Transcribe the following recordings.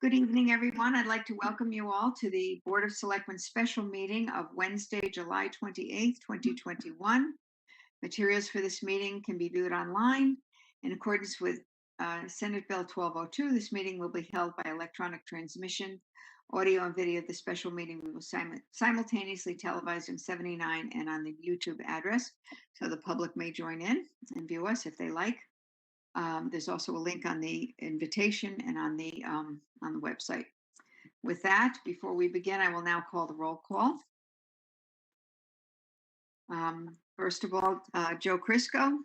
Good evening, everyone. I'd like to welcome you all to the Board of Selectmen special meeting of Wednesday, July 28th, 2021. Materials for this meeting can be viewed online. In accordance with Senate Bill 1202, this meeting will be held by electronic transmission. Audio and video of the special meeting we will simultaneously televise on 79 and on the YouTube address, so the public may join in and view us if they like. There's also a link on the invitation and on the website. With that, before we begin, I will now call the roll call. First of all, Joe Crisco.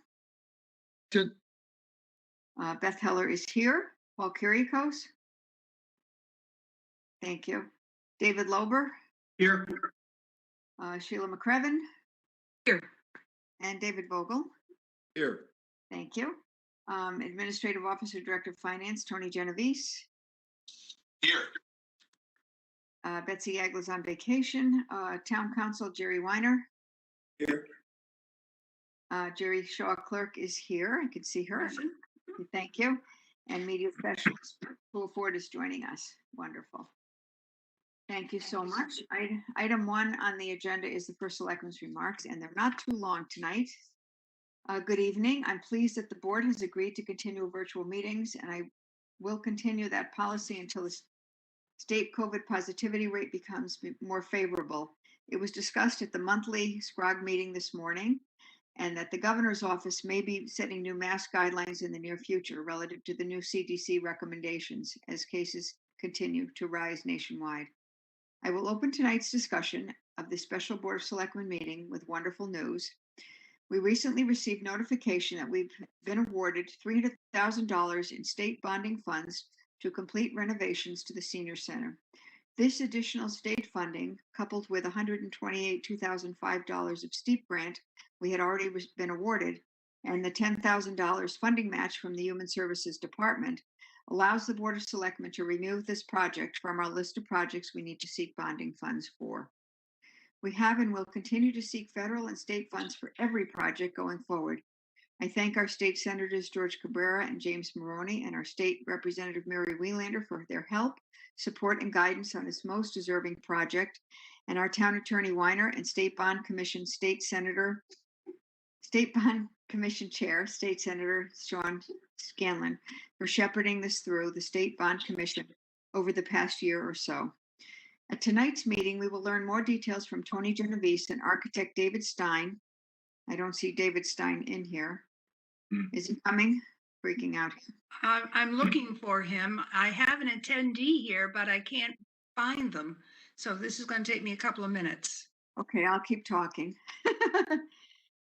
Good. Beth Heller is here. Paul Kyriakos. Thank you. David Lober. Here. Sheila McCreven. Here. And David Vogel. Here. Thank you. Administrative Officer, Director of Finance, Tony Genovese. Here. Betsy Agla's on vacation. Town Council, Jerry Weiner. Here. Jerry Shaw Clerk is here. I can see her. Thank you. And Media Specialist Pool Ford is joining us. Wonderful. Thank you so much. Item 1 on the agenda is the first selectman's remarks, and they're not too long tonight. Good evening. I'm pleased that the board has agreed to continue virtual meetings, and I will continue that policy until the state COVID positivity rate becomes more favorable. It was discussed at the monthly SCROG meeting this morning, and that the governor's office may be setting new mask guidelines in the near future relative to the new CDC recommendations as cases continue to rise nationwide. I will open tonight's discussion of the special Board of Selectmen meeting with wonderful news. We recently received notification that we've been awarded $300,000 in state bonding funds to complete renovations to the senior center. This additional state funding, coupled with $128,205 of steep grant we had already been awarded, and the $10,000 funding match from the Human Services Department, allows the Board of Selectmen to remove this project from our list of projects we need to seek bonding funds for. We have and will continue to seek federal and state funds for every project going forward. I thank our state senators George Cabrera and James Maroney and our state representative Mary Wielander for their help, support, and guidance on this most deserving project, and our town attorney Weiner and State Bond Commission Chair, State Senator Sean Scanlon, for shepherding this through the State Bond Commission over the past year or so. At tonight's meeting, we will learn more details from Tony Genovese and architect David Stein. I don't see David Stein in here. Is he coming? Freaking out. I'm looking for him. I have an attendee here, but I can't find them. So this is going to take me a couple of minutes. Okay, I'll keep talking.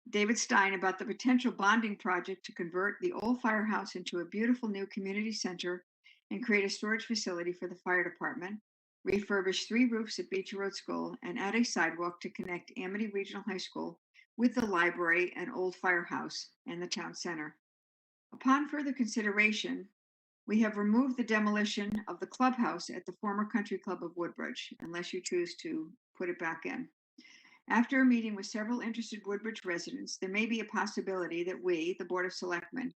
David Stein about the potential bonding project to convert the old firehouse into a beautiful new community center and create a storage facility for the fire department, refurbish 3 roofs at Beach Road School, and add a sidewalk to connect Amity Regional High School with the library and old firehouse and the town center. Upon further consideration, we have removed the demolition of the clubhouse at the former Country Club of Woodbridge, unless you choose to put it back in. After a meeting with several interested Woodbridge residents, there may be a possibility that we, the Board of Selectmen,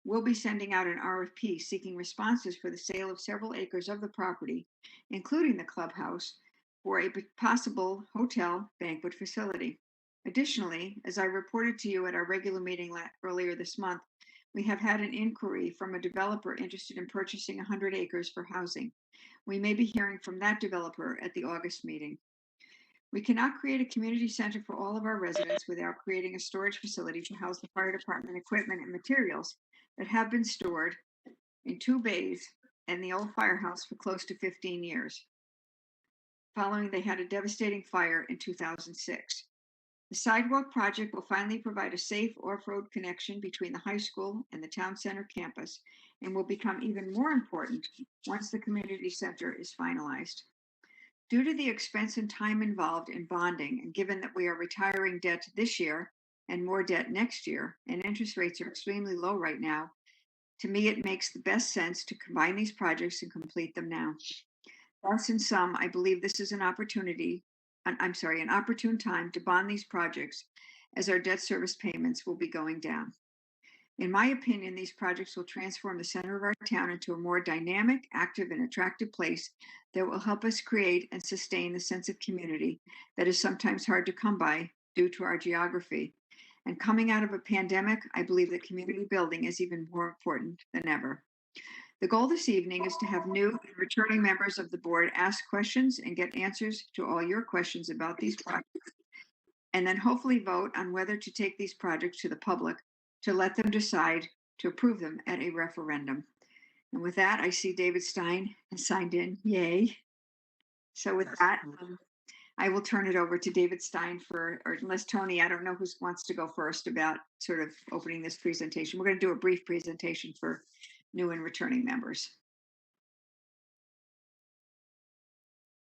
will be sending out an RFP seeking responses for the sale of several acres of the property, including the clubhouse, for a possible hotel banquet facility. Additionally, as I reported to you at our regular meeting earlier this month, we have had an inquiry from a developer interested in purchasing 100 acres for housing. We may be hearing from that developer at the August meeting. We cannot create a community center for all of our residents without creating a storage facility to house the fire department equipment and materials that have been stored in 2 bays in the old firehouse for close to 15 years, following they had a devastating fire in 2006. The sidewalk project will finally provide a safe off-road connection between the high school and the town center campus, and will become even more important once the community center is finalized. Due to the expense and time involved in bonding, and given that we are retiring debt this year and more debt next year, and interest rates are extremely low right now, to me it makes the best sense to combine these projects and complete them now. Thus, in sum, I believe this is an opportune time to bond these projects, as our debt service payments will be going down. In my opinion, these projects will transform the center of our town into a more dynamic, active, and attractive place that will help us create and sustain the sense of community that is sometimes hard to come by due to our geography. And coming out of a pandemic, I believe that community building is even more important than ever. The goal this evening is to have new and returning members of the board ask questions and get answers to all your questions about these projects, and then hopefully vote on whether to take these projects to the public to let them decide to approve them at a referendum. And with that, I see David Stein has signed in. Yay. So with that, I will turn it over to David Stein or unless Tony, I don't know who wants to go first about sort of opening this presentation. We're going to do a brief presentation for new and returning members.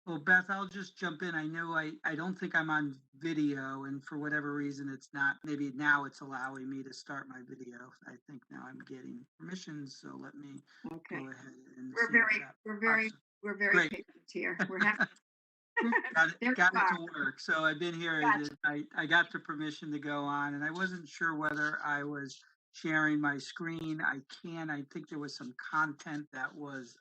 Well, Beth, I'll just jump in. I know I don't think I'm on video, and for whatever reason, it's not. Maybe now it's allowing me to start my video. I think now I'm getting permissions, so let me go ahead and We're very Great. patient here. We're happy. got it to work. So I've been here. Gotcha. I got the permission to go on, and I wasn't sure whether I was sharing my screen. I think there was some content that was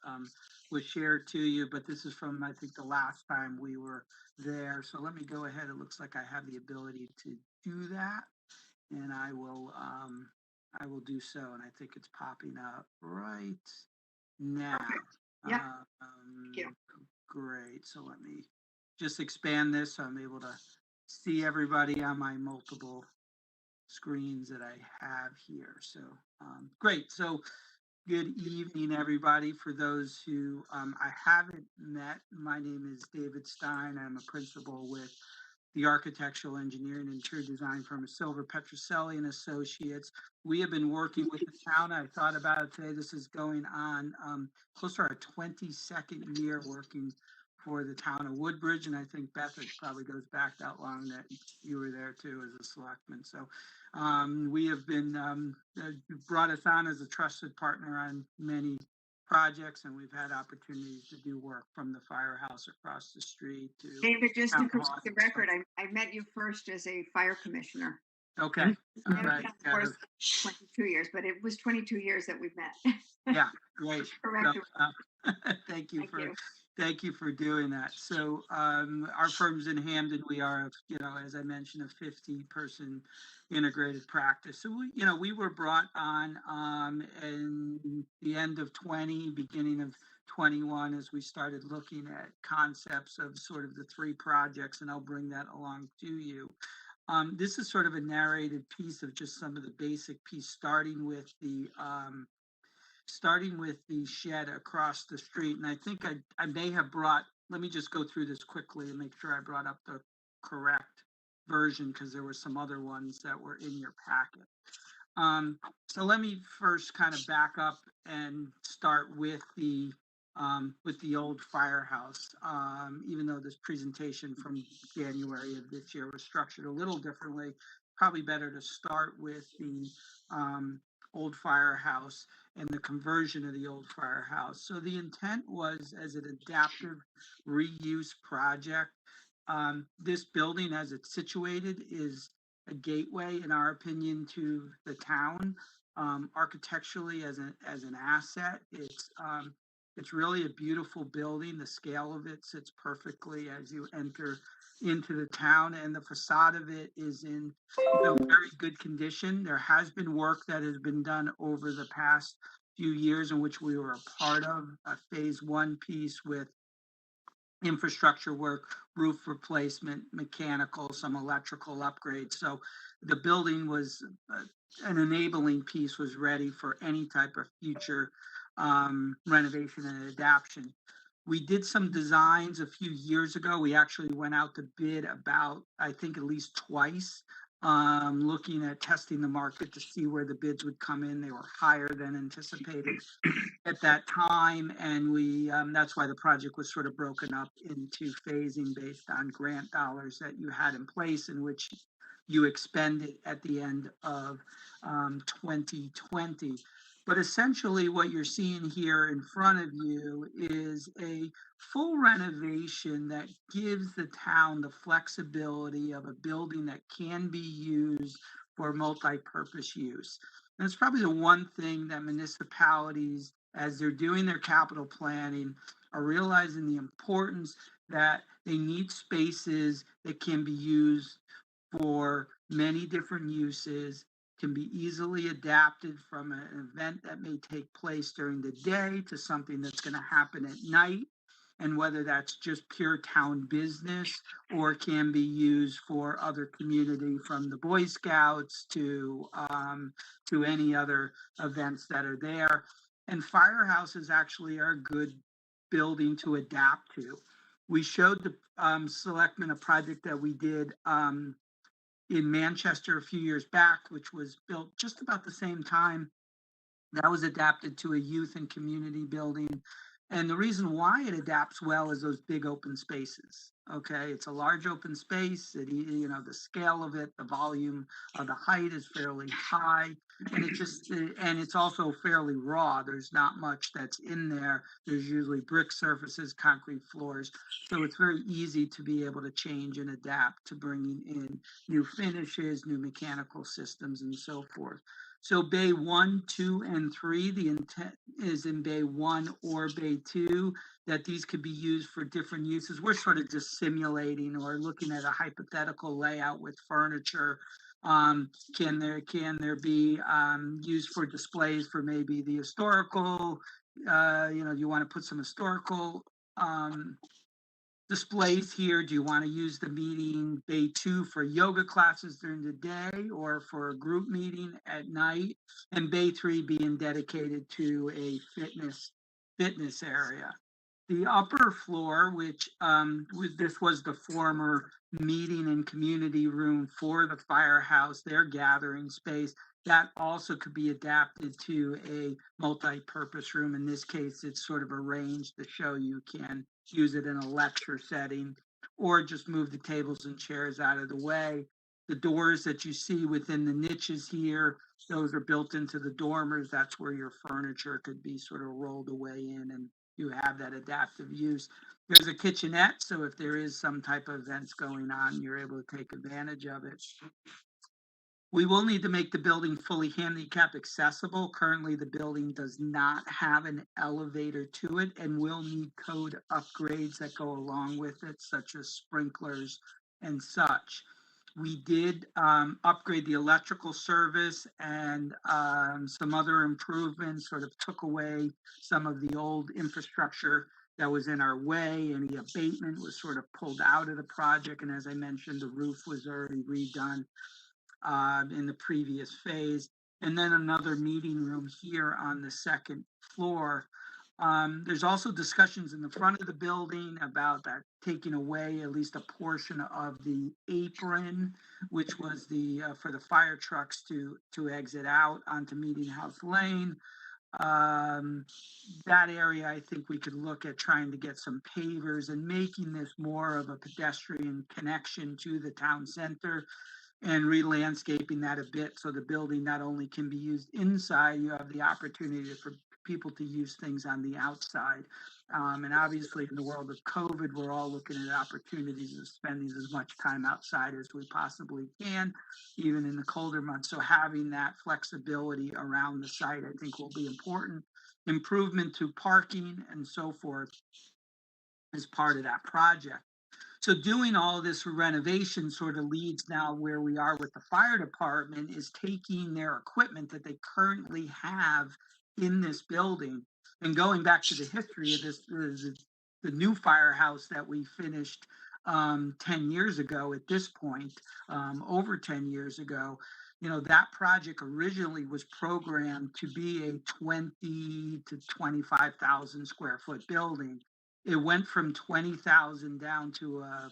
shared to you, but this is from, I think, the last time we were there. So let me go ahead. It looks like I have the ability to do that, and I will do so. And I think it's popping up right now. Yeah. Thank you. Great. So let me just expand this so I'm able to see everybody on my multiple screens that I have here. So great. So good evening, everybody. For those who I haven't met, my name is David Stein. I'm a principal with the architectural engineering and interior design firm of Silver Petroselli and Associates. We have been working with the town. I thought about it today. This is going on close to our 22nd year working for the town of Woodbridge, and I think Beth, it probably goes back that long that you were there too as a selectman. So we have been brought us on as a trusted partner on many projects, and we've had opportunities to do work from the firehouse across the street to David, just to correct the record, I met you first as a fire commissioner. Okay. All right. Of course, 22 years, but it was 22 years that we've met. Yeah, great. Correct. So, thank you for doing that. So our firm's in Hamden. We are, as I mentioned, a 50-person integrated practice. So we were brought on in the end of 20, beginning of 21, as we started looking at concepts of sort of the three projects, and I'll bring that along to you. This is sort of a narrated piece of just some of the basic piece, starting with the shed across the street. And I think I may have let me just go through this quickly and make sure I brought up the correct version, because there were some other ones that were in your packet. So let me first kind of back up and start with the old firehouse. Even though this presentation from January of this year was structured a little differently, probably better to start with the old firehouse and the conversion of the old firehouse. So the intent was as an adaptive reuse project. This building, as it's situated, is a gateway, in our opinion, to the town. Architecturally, as an asset, it's really a beautiful building. The scale of it sits perfectly as you enter into the town, and the facade of it is in very good condition. There has been work that has been done over the past few years in which we were a part of, a phase one piece with infrastructure work, roof replacement, mechanical, some electrical upgrades. So the building was an enabling piece, was ready for any type of future renovation and adaptation. We did some designs a few years ago. We actually went out to bid about, I think, at least twice, looking at testing the market to see where the bids would come in. They were higher than anticipated at that time, and we that's why the project was sort of broken up into phasing based on grant dollars that you had in place, in which you expended at the end of 2020. But essentially what you're seeing here in front of you is a full renovation that gives the town the flexibility of a building that can be used for multi-purpose use. And it's probably the one thing that municipalities, as they're doing their capital planning, are realizing the importance that they need spaces that can be used for many different uses, can be easily adapted from an event that may take place during the day to something that's going to happen at night. And whether that's just pure town business or can be used for other community, from the Boy Scouts to any other events that are there. And firehouses actually are a good building to adapt to. We showed the selectmen a project that we did in Manchester a few years back, which was built just about the same time. That was adapted to a youth and community building. And the reason why it adapts well is those big open spaces. Okay, it's a large open space. The scale of it, the volume of the height is fairly high, and it's also fairly raw. There's not much that's in there. There's usually brick surfaces, concrete floors, so it's very easy to be able to change and adapt to bringing in new finishes, new mechanical systems, and so forth. So Bay 1, 2, and 3, the intent is in Bay 1 or Bay 2 that these could be used for different uses. We're sort of just simulating or looking at a hypothetical layout with furniture. Can there be used for displays for maybe the historical? You want to put some historical displays here. Do you want to use the meeting Bay 2 for yoga classes during the day or for a group meeting at night? And Bay 3 being dedicated to a fitness area. The upper floor, which this was the former meeting and community room for the firehouse, their gathering space, that also could be adapted to a multi-purpose room. In this case, it's sort of arranged to show you can use it in a lecture setting or just move the tables and chairs out of the way. The doors that you see within the niches here, those are built into the dormers. That's where your furniture could be sort of rolled away in, and you have that adaptive use. There's a kitchenette, so if there is some type of events going on, you're able to take advantage of it. We will need to make the building fully handicap accessible. Currently, the building does not have an elevator to it and will need code upgrades that go along with it, such as sprinklers and such. We did upgrade the electrical service and some other improvements, sort of took away some of the old infrastructure that was in our way, and the abatement was sort of pulled out of the project. And as I mentioned, the roof was already redone in the previous phase. And then another meeting room here on the second floor. There's also discussions in the front of the building about that taking away at least a portion of the apron, which was the for the fire trucks to exit out onto Meeting House Lane. That area, I think we could look at trying to get some pavers and making this more of a pedestrian connection to the town center, and re-landscaping that a bit so the building not only can be used inside, you have the opportunity for people to use things on the outside. And obviously in the world of COVID, we're all looking at opportunities of spending as much time outside as we possibly can, even in the colder months. So having that flexibility around the site, I think, will be important. Improvement to parking and so forth is part of that project. So doing all this renovation sort of leads now where we are with the fire department is taking their equipment that they currently have in this building and going back to the history of this, the new firehouse that we finished 10 years ago at this point, over 10 years ago. That project originally was programmed to be a 20 to 25,000 square foot building. It went from 20,000 down to a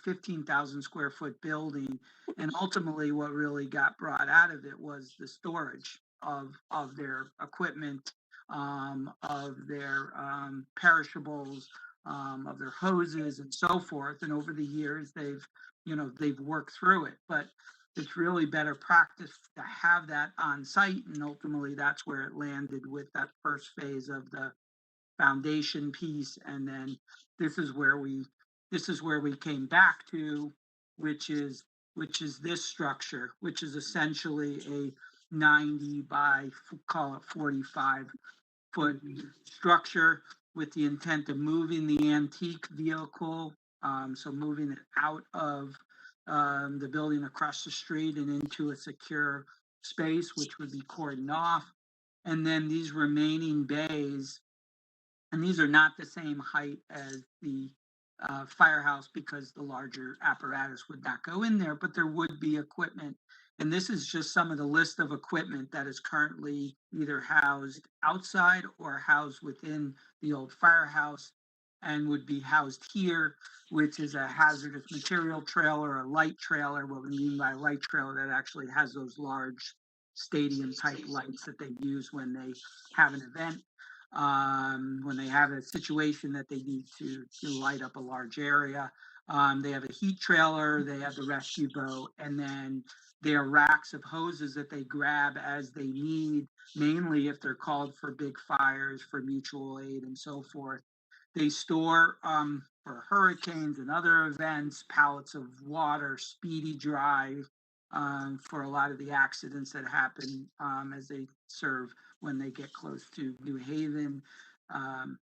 15,000 square foot building, and ultimately what really got brought out of it was the storage of their equipment, of their perishables, of their hoses and so forth. And over the years they've worked through it, but it's really better practice to have that on site, and ultimately that's where it landed with that first phase of the foundation piece. And then this is where we came back to, which is this structure, which is essentially a 90 by, call it 45-foot structure with the intent of moving the antique vehicle, so moving it out of the building across the street and into a secure space, which would be cordoned off. And then these remaining bays, and these are not the same height as the firehouse because the larger apparatus would not go in there, but there would be equipment. And this is just some of the list of equipment that is currently either housed outside or housed within the old firehouse and would be housed here, which is a hazardous material trailer, a light trailer. What we mean by light trailer, that actually has those large stadium type lights that they use when they have an event, when they have a situation that they need to light up a large area. They have a heat trailer, they have the rescue boat, and then there are racks of hoses that they grab as they need, mainly if they're called for big fires, for mutual aid, and so forth. They store for hurricanes and other events, pallets of water, speedy dry, for a lot of the accidents that happen as they serve when they get close to New Haven.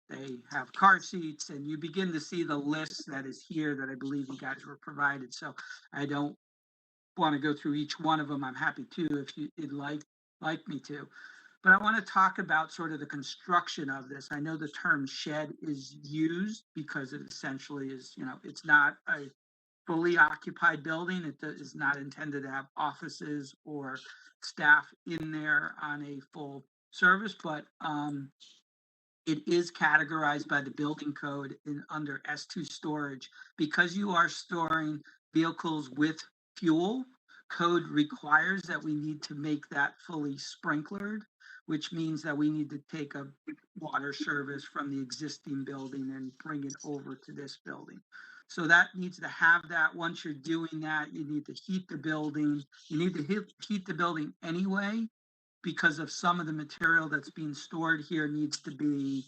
They have car seats, and you begin to see the list that is here that I believe you guys were provided. So I don't want to go through each one of them. I'm happy to if you'd like me to. But I want to talk about sort of the construction of this. I know the term shed is used because it essentially is, it's not a fully occupied building. It is not intended to have offices or staff in there on a full service, but it is categorized by the building code under S2 storage. Because you are storing vehicles with fuel, code requires that we need to make that fully sprinklered, which means that we need to take a water service from the existing building and bring it over to this building. So that needs to have that. Once you're doing that, you need to heat the building. You need to heat the building anyway, because of some of the material that's being stored here needs to be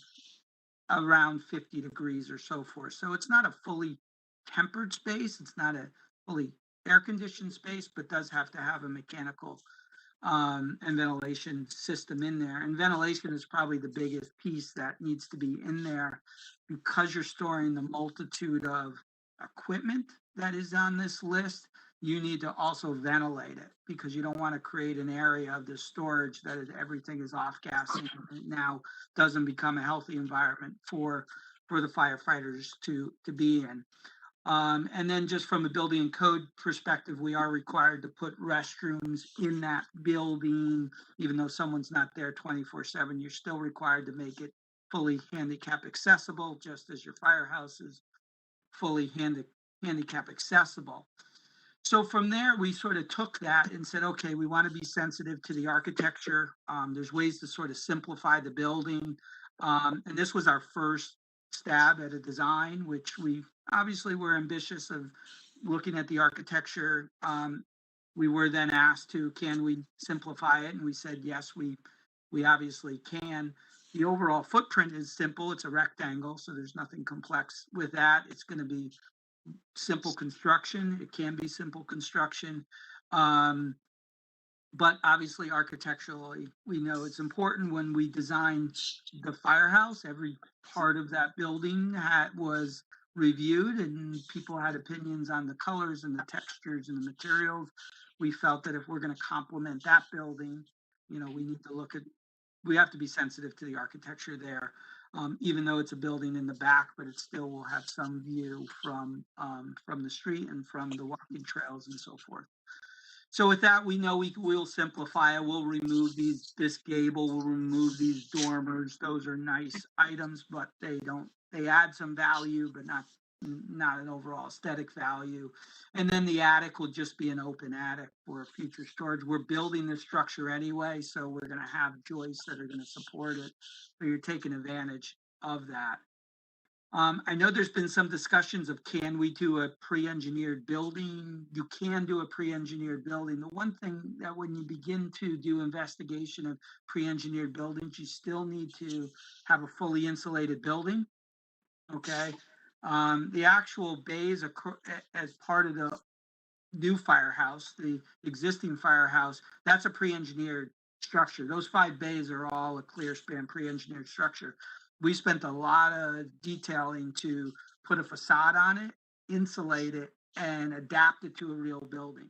around 50 degrees or so forth. So it's not a fully tempered space. It's not a fully air conditioned space, but does have to have a mechanical and ventilation system in there. And ventilation is probably the biggest piece that needs to be in there because you're storing the multitude of equipment that is on this list. You need to also ventilate it because you don't want to create an area of the storage that is, everything is off gassing and it now doesn't become a healthy environment for the firefighters to be in. And then just from a building and code perspective, we are required to put restrooms in that building. Even though someone's not there 24/7, you're still required to make it fully handicap accessible, just as your firehouse is fully handicap accessible. So from there, we sort of took that and said, okay, we want to be sensitive to the architecture. There's ways to sort of simplify the building. And this was our first stab at a design, which we obviously were ambitious of looking at the architecture. We were then asked to, can we simplify it? And we said, yes, we obviously can. The overall footprint is simple. It's a rectangle, so there's nothing complex with that. It's going to be simple construction. It can be simple construction. But obviously architecturally, we know it's important. When we designed the firehouse, every part of that building was reviewed and people had opinions on the colors and the textures and the materials. We felt that if we're going to complement that building, we need to we have to be sensitive to the architecture there. Even though it's a building in the back, but it still will have some view from the street and from the walking trails and so forth. So with that, we know we'll simplify it. We'll remove this gable, we'll remove these dormers. Those are nice items, but they add some value, but not an overall aesthetic value. And then the attic will just be an open attic for future storage. We're building this structure anyway, so we're going to have joists that are going to support it. So you're taking advantage of that. I know there's been some discussions of, can we do a pre-engineered building? You can do a pre-engineered building. The one thing that when you begin to do investigation of pre-engineered buildings, you still need to have a fully insulated building. Okay. The actual bays as part of the new firehouse, the existing firehouse, that's a pre-engineered structure. Those 5 bays are all a clear span pre-engineered structure. We spent a lot of detailing to put a facade on it, insulate it, and adapt it to a real building.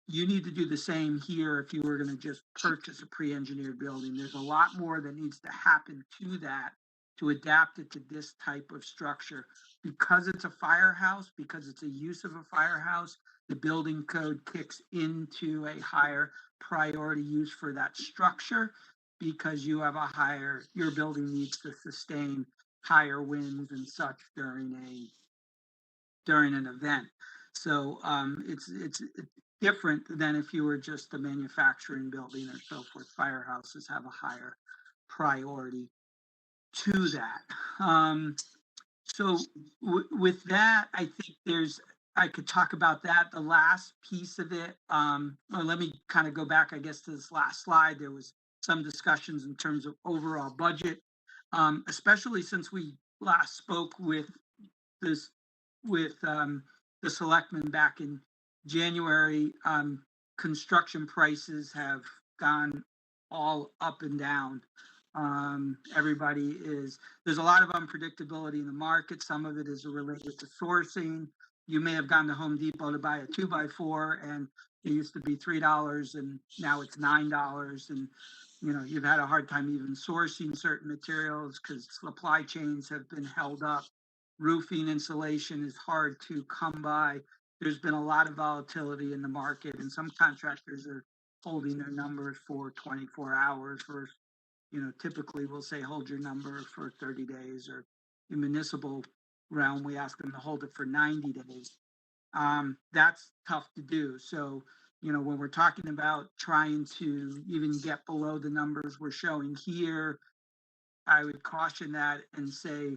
You need to do the same here if you were going to just purchase a pre-engineered building. There's a lot more that needs to happen to that to adapt it to this type of structure. Because it's a firehouse, because it's a use of a firehouse, the building code kicks into a higher priority use for that structure because you have your building needs to sustain higher winds and such during an event. So it's different than if you were just a manufacturing building or so forth. Firehouses have a higher priority to that. So with that, I think I could talk about that. The last piece of it, or let me kind of go back, I guess, to this last slide. There was some discussions in terms of overall budget, especially since we last spoke this with the selectmen back in January. Construction prices have gone all up and down. There's a lot of unpredictability in the market. Some of it is related to sourcing. You may have gone to Home Depot to buy a 2x4 and it used to be $3 and now it's $9. And you've had a hard time even sourcing certain materials because supply chains have been held up. Roofing insulation is hard to come by. There's been a lot of volatility in the market, and some contractors are holding their numbers for 24 hours. For typically we'll say hold your number for 30 days, or in municipal realm we ask them to hold it for 90 days. That's tough to do. So when we're talking about trying to even get below the numbers we're showing here, I would caution that and say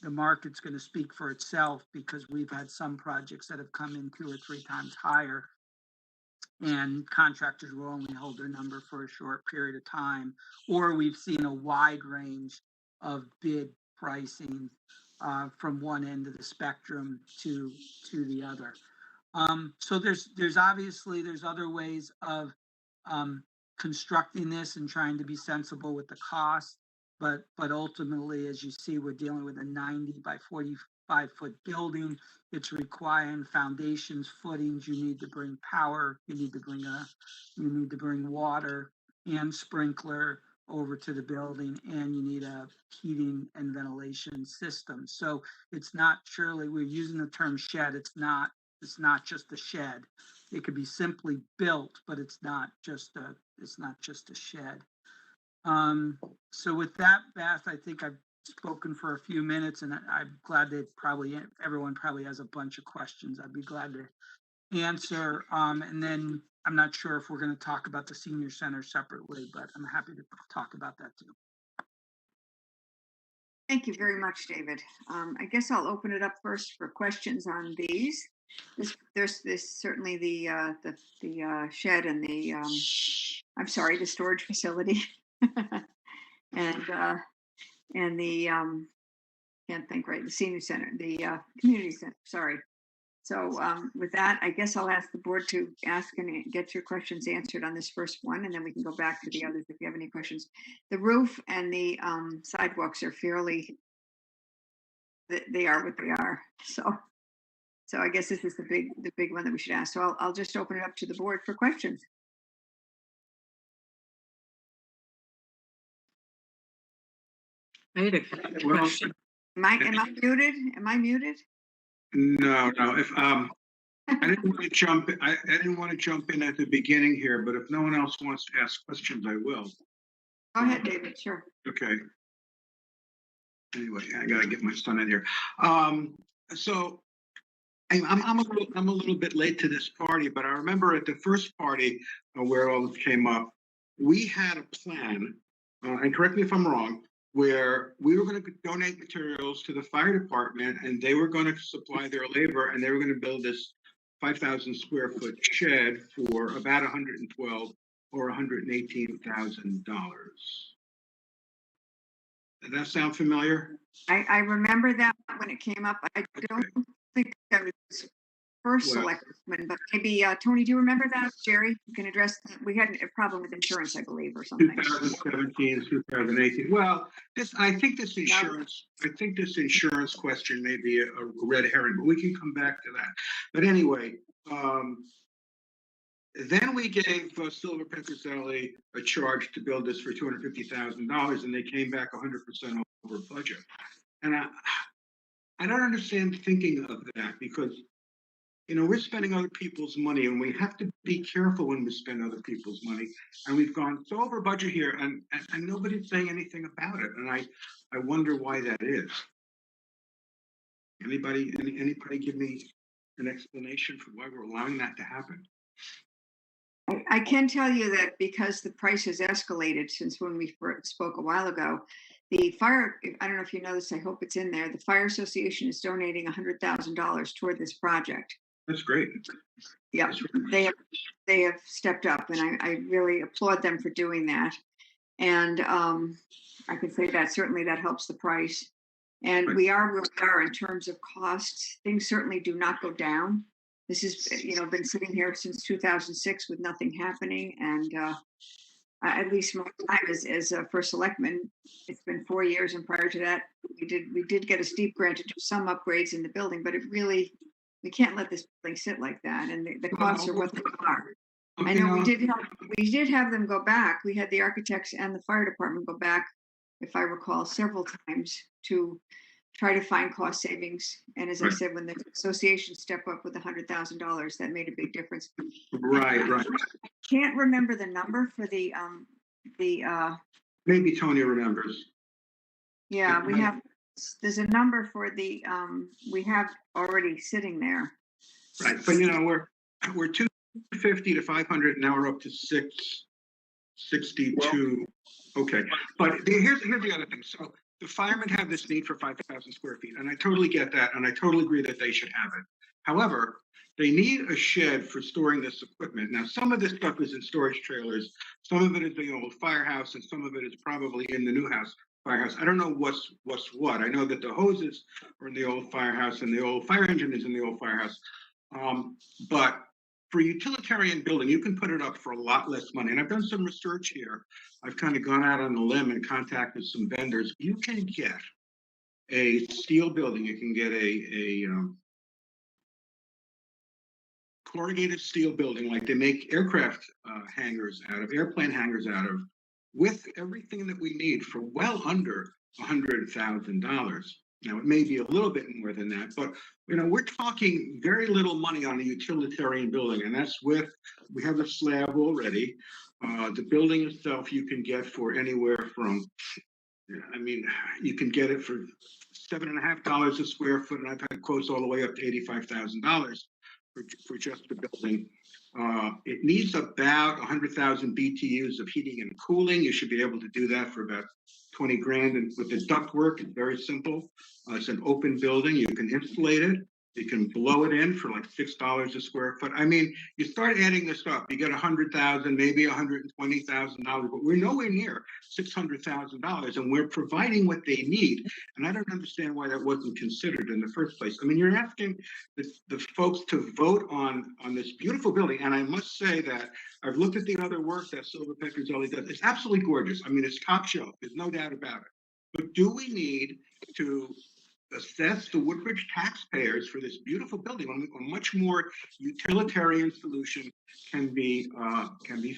the market's going to speak for itself, because we've had some projects that have come in 2 or 3 times higher, and contractors will only hold their number for a short period of time, or we've seen a wide range of bid pricing from one end of the spectrum to the other. So there's other ways of constructing this and trying to be sensible with the cost. But ultimately, as you see, we're dealing with a 90 by 45-foot building. It's requiring foundations, footings. You need to bring power. You need to bring water and sprinkler over to the building, and you need a heating and ventilation system. So it's not, surely we're using the term shed. It's not just a shed. It could be simply built, but it's not just a shed. So with that, Beth, I think I've spoken for a few minutes, and I'm glad that everyone probably has a bunch of questions. I'd be glad to answer. And then I'm not sure if we're going to talk about the senior center separately, but I'm happy to talk about that too. Thank you very much, David. I guess I'll open it up first for questions on these. There's certainly the shed and the the storage facility, and the can't think right, the senior center, the community center. Sorry. So with that, I guess I'll ask the board to ask and get your questions answered on this first one, and then we can go back to the others if you have any questions. The roof and the sidewalks are they are what they are. So I guess this is the big one that we should ask. So I'll just open it up to the board for questions. I had a question. Am I muted? Am I muted? No. If I didn't want to jump. I didn't want to jump in at the beginning here, but if no one else wants to ask questions, I will. Go ahead, David. Sure. Okay. Anyway, I gotta get my son in here. So I'm a little bit late to this party, but I remember at the first party where all this came up, we had a plan, and correct me if I'm wrong, where we were going to donate materials to the fire department, and they were going to supply their labor, and they were going to build this 5,000 square foot shed for about $112,000 or $118,000. Does that sound familiar? I remember that when it came up. I don't think I was first Well- selectman, but maybe, Tony, do you remember that? Jerry, you can address, we had a problem with insurance, I believe, or something. 2017, 2018. Well, I think this insurance question may be a red herring, but we can come back to that. But anyway, then we gave Silver Petroselli a charge to build this for $250,000, and they came back 100% over budget. And I don't understand thinking of that, because we're spending other people's money, and we have to be careful when we spend other people's money. And we've gone so over budget here, and nobody's saying anything about it. And I wonder why that is. Anybody give me an explanation for why we're allowing that to happen? I can tell you that because the price has escalated since when we spoke a while ago, the fire, I don't know if you know this, I hope it's in there, the Fire Association is donating $100,000 toward this project. That's great. Yeah, they have stepped up, and I really applaud them for doing that. And I can say that certainly that helps the price. And Right. we are where we are in terms of costs. Things certainly do not go down. This has, been sitting here since 2006 with nothing happening. And at least my time as a first selectman, it's been 4 years. And prior to that, we did get a steep grant to do some upgrades in the building, but we can't let this building sit like that. And the costs are what they are. I know we did have them go back. We had the architects and the fire department go back, if I recall, several times to try to find cost savings. And as I Right. said, when the association stepped up with $100,000, that made a big difference. Right. I can't remember the number for the Maybe Tony remembers. yeah, there's a number for the we have already sitting there. Right, but we're 250 to 500, now we're up to 662. Okay, but here's the other thing. So the firemen have this need for 5,000 square feet, and I totally get that, and I totally agree that they should have it. However, they need a shed for storing this equipment. Now, some of this stuff is in storage trailers, some of it is the old firehouse, and some of it is probably in the new firehouse. I don't know what's what. I know that the hoses are in the old firehouse, and the old fire engine is in the old firehouse. But for a utilitarian building, you can put it up for a lot less money. And I've done some research here. I've kind of gone out on the limb and contacted some vendors. You can get a steel building. You can get a corrugated steel building like they make aircraft hangars out of, airplane hangars out of, with everything that we need for well under $100,000. Now, it may be a little bit more than that, but we're talking very little money on a utilitarian building, and that's we have a slab already. The building itself you can get for anywhere from, you can get it for $7.50 a square foot, and I've had quotes all the way up to $85,000 for just the building. It needs about 100,000 BTUs of heating and cooling. You should be able to do that for about 20 grand. And with the ductwork, it's very simple. It's an open building. You can insulate it. You can blow it in for like $6 a square foot. I mean, you start adding this up, you get 100,000, maybe $120,000, but we're nowhere near $600,000, and we're providing what they need. And I don't understand why that wasn't considered in the first place. I mean, you're asking the folks to vote on this beautiful building, and I must say that I've looked at the other work that Silver Petroselli does. It's absolutely gorgeous. I mean, it's top shelf. There's no doubt about it. But do we need to assess the Woodbridge taxpayers for this beautiful building when a much more utilitarian solution can be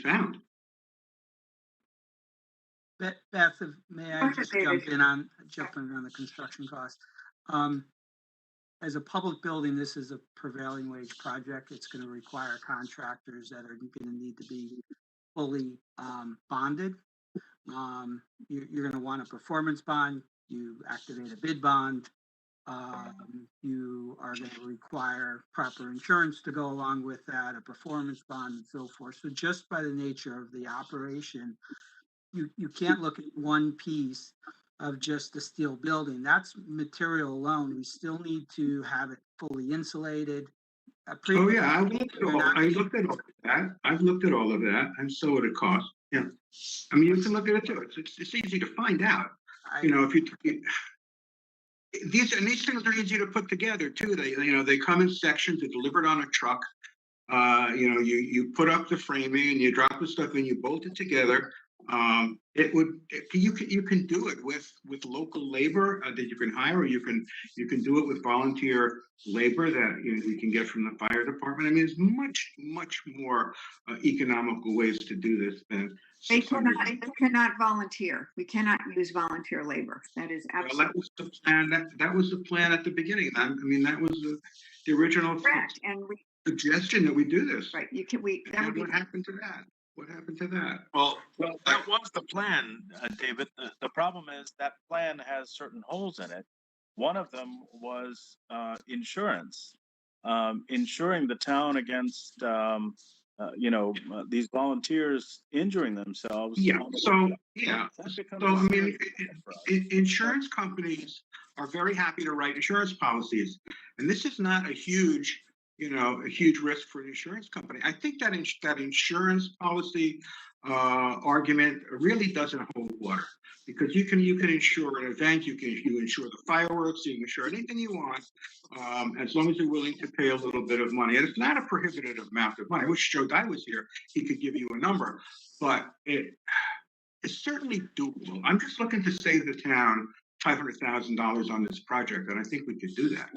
found? Beth, may I just jump in on the construction cost? As a public building, this is a prevailing wage project. It's going to require contractors that are going to need to be fully bonded. You're going to want a performance bond. You activate a bid bond. You are going to require proper insurance to go along with that, a performance bond, and so forth. So just by the nature of the operation, you can't look at one piece of just the steel building. That's material alone. We still need to have it fully insulated. Oh yeah, I looked at all of that. I've looked at all of that, and so would it cost. Yeah, I mean, you can look at it too. It's easy to find out. If you these things are easy to put together too. They come in sections, they're delivered on a truck. You put up the framing and you drop the stuff in, you bolt it together. You can do it with local labor that you can hire, or you can do it with volunteer labor that you can get from the fire department. I mean, there's much more economical ways to do this than They 600. cannot volunteer. We cannot use volunteer labor. That is Well, absolutely that was the plan. That was the plan at the beginning. I mean, that was the original correct. And we, suggestion that we do this. right, you can, we, that would And be, what happened to that? What happened to that? Well, that was the plan, David. The problem is that plan has certain holes in it. One of them was insurance, insuring the town against, these volunteers injuring themselves. Yeah. So That So becomes I a mean, serious problem for us. insurance companies are very happy to write insurance policies, and this is not a huge risk for an insurance company. I think that that insurance policy argument really doesn't hold water, because you can insure an event, you insure the fireworks, you can insure anything you want, as long as you're willing to pay a little bit of money. And it's not a prohibitive amount of money. I wish Joe Dye was here; he could give you a number, but it's certainly doable. I'm just looking to save the town $500,000 on this project, and I think we could do that.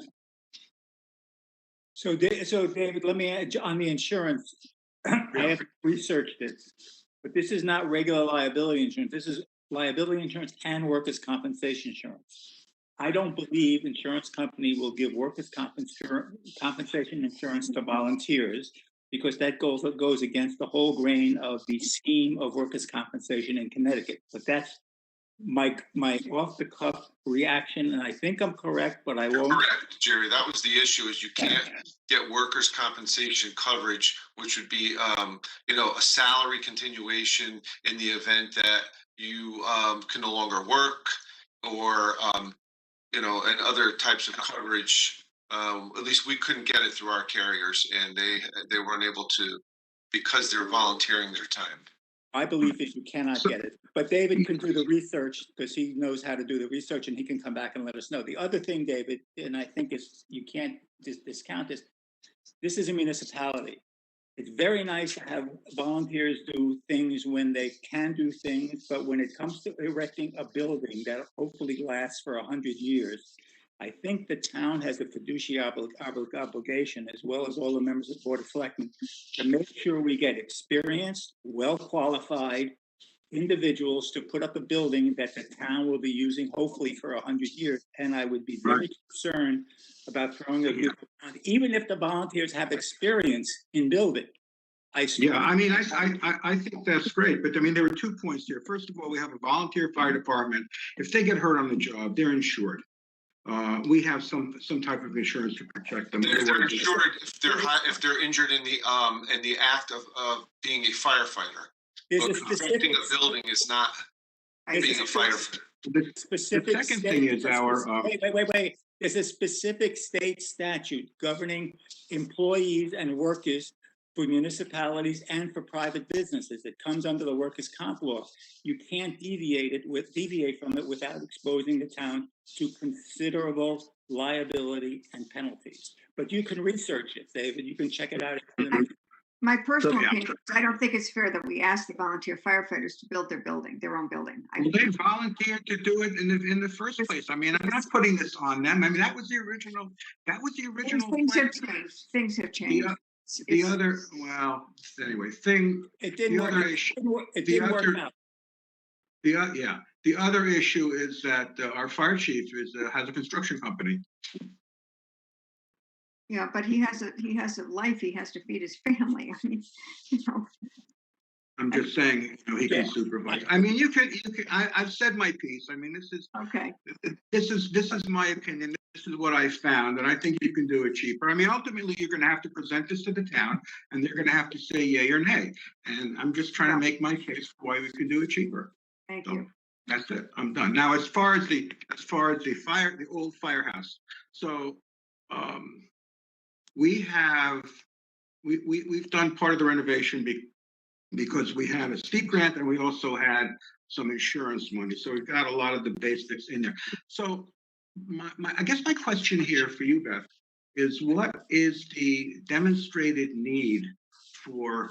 So David, let me add on the insurance. I have researched this, but this is not regular liability insurance. This is liability insurance and workers' compensation insurance. I don't believe insurance company will give workers' compensation insurance to volunteers, because that goes against the whole grain of the scheme of workers' compensation in Connecticut. But that's my off the cuff reaction, and I think I'm correct, but I won't. Correct, Jerry. That was the issue: is you can't get workers' compensation coverage, which would be, a salary continuation in the event that you can no longer work, or and other types of coverage. At least we couldn't get it through our carriers, and they weren't able to, because they're volunteering their time. My belief is you cannot get it, but David can do the research, because he knows how to do the research, and he can come back and let us know. The other thing, David, and I think you can't discount this. This is a municipality. It's very nice to have volunteers do things when they can do things, but when it comes to erecting a building that hopefully lasts for 100 years, I think the town has a fiduciary obligation, as well as all the members of the Board of Selectmen, to make sure we get experienced, well-qualified individuals to put up a building that the town will be using hopefully for 100 years. And I would be very concerned about throwing a group around, even if the volunteers have experience in building. I think that's great, but I mean, there were 2 points here. First of all, we have a volunteer fire department. If they get hurt on the job, they're insured. We have some type of insurance to protect them. If they're insured, if they're injured in the act of being a firefighter. Protecting a building is not being a firefighter. The second thing is wait. There's a specific state statute governing employees and workers for municipalities and for private businesses. It comes under the workers' comp law. You can't deviate from it without exposing the town to considerable liability and penalties. But you can research it, David. You can check it out. my personal opinion, I don't think it's fair that we ask the volunteer firefighters to build their own building. Well, they volunteered to do it in the first place. I mean, I'm not putting this on them. I mean, that was the original. Things have changed. Things have changed. The other, well, anyway, it didn't work. It didn't work out. The other issue is that our fire chief has a construction company. Yeah, but he has a life. He has to feed his family. I mean, I'm just saying, he can supervise. I mean, you could. I've said my piece. I mean, this is okay. This is my opinion. This is what I found, and I think you can do it cheaper. I mean, ultimately, you're going to have to present this to the town, and they're going to have to say yay or nay. And I'm just trying to make my case for why we can do it cheaper. Thank you. That's it. I'm done. Now, as far as the old firehouse. So, we've done part of the renovation because we had a steep grant, and we also had some insurance money. So we've got a lot of the basics in there. So I guess my question here for you, Beth, is what is the demonstrated need for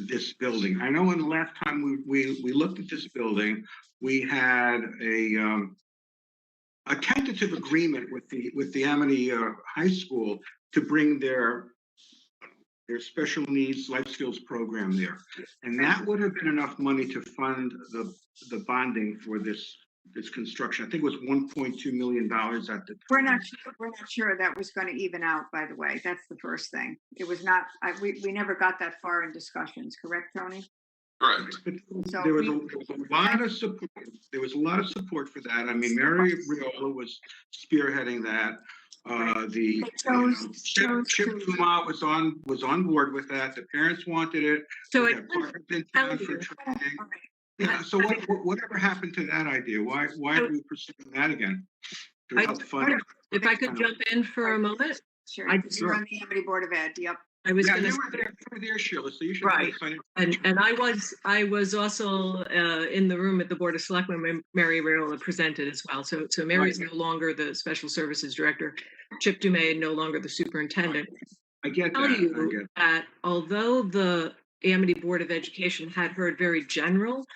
this building? I know in the last time we looked at this building, we had a tentative agreement with the Amity High School to bring their special needs life skills program there, and that would have been enough money to fund the bonding for this construction. I think it was $1.2 million at the time. We're not sure that was going to even out, by the way. That's the first thing. It was not, we never got that far in discussions, correct, Tony? Correct. But So there was a lot of support. There was a lot of support for that. I mean, Mary Riola was spearheading that. The Chip Dumont was on board with that. The parents wanted it. So We I had partners in tell town for you, training. Yeah. So whatever happened to that idea? Why are we pursuing that again? To I- help fund. if I could jump in for a moment, Sure, I- you're on the Amity Board of Ed, yep. I was Yeah, going you to. were there, Sheila. So you should. Right. And I was also in the room at the Board of Selectmen when Mary Riola presented as well. So Mary's no longer the Special Services Director. Chip Dumais no longer the Superintendent. I get Tell that. you that although the Amity Board of Education had heard very general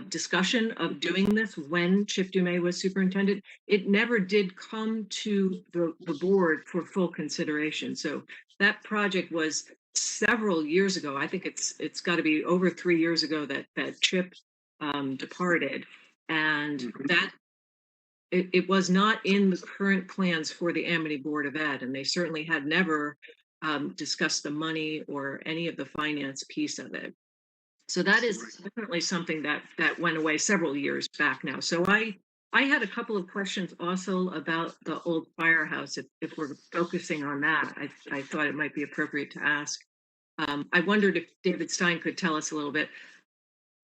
discussion of doing this when Chip Dumais was superintendent, it never did come to the board for full consideration. So that project was several years ago. I think it's got to be over 3 years ago that Chip departed, and that it was not in the current plans for the Amity Board of Ed, and they certainly had never discussed the money or any of the finance piece of it. So that is definitely something that went away several years back now. So I had a couple of questions also about the old firehouse. If we're focusing on that, I thought it might be appropriate to ask. I wondered if David Stein could tell us a little bit.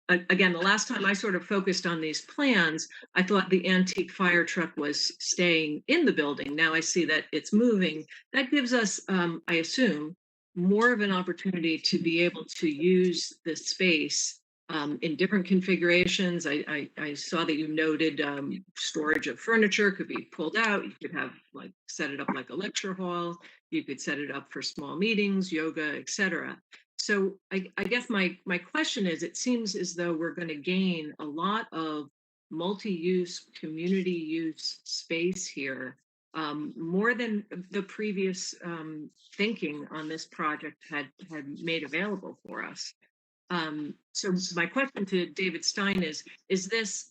Again, the last time I sort of focused on these plans, I thought the antique fire truck was staying in the building. Now I see that it's moving. That gives us, I assume, more of an opportunity to be able to use the space in different configurations. I saw that you noted storage of furniture could be pulled out. You could have set it up like a lecture hall. You could set it up for small meetings, yoga, etc. So I guess my question is, it seems as though we're going to gain a lot of multi-use, community use space here, more than the previous thinking on this project had made available for us. So my question to David Stein is this,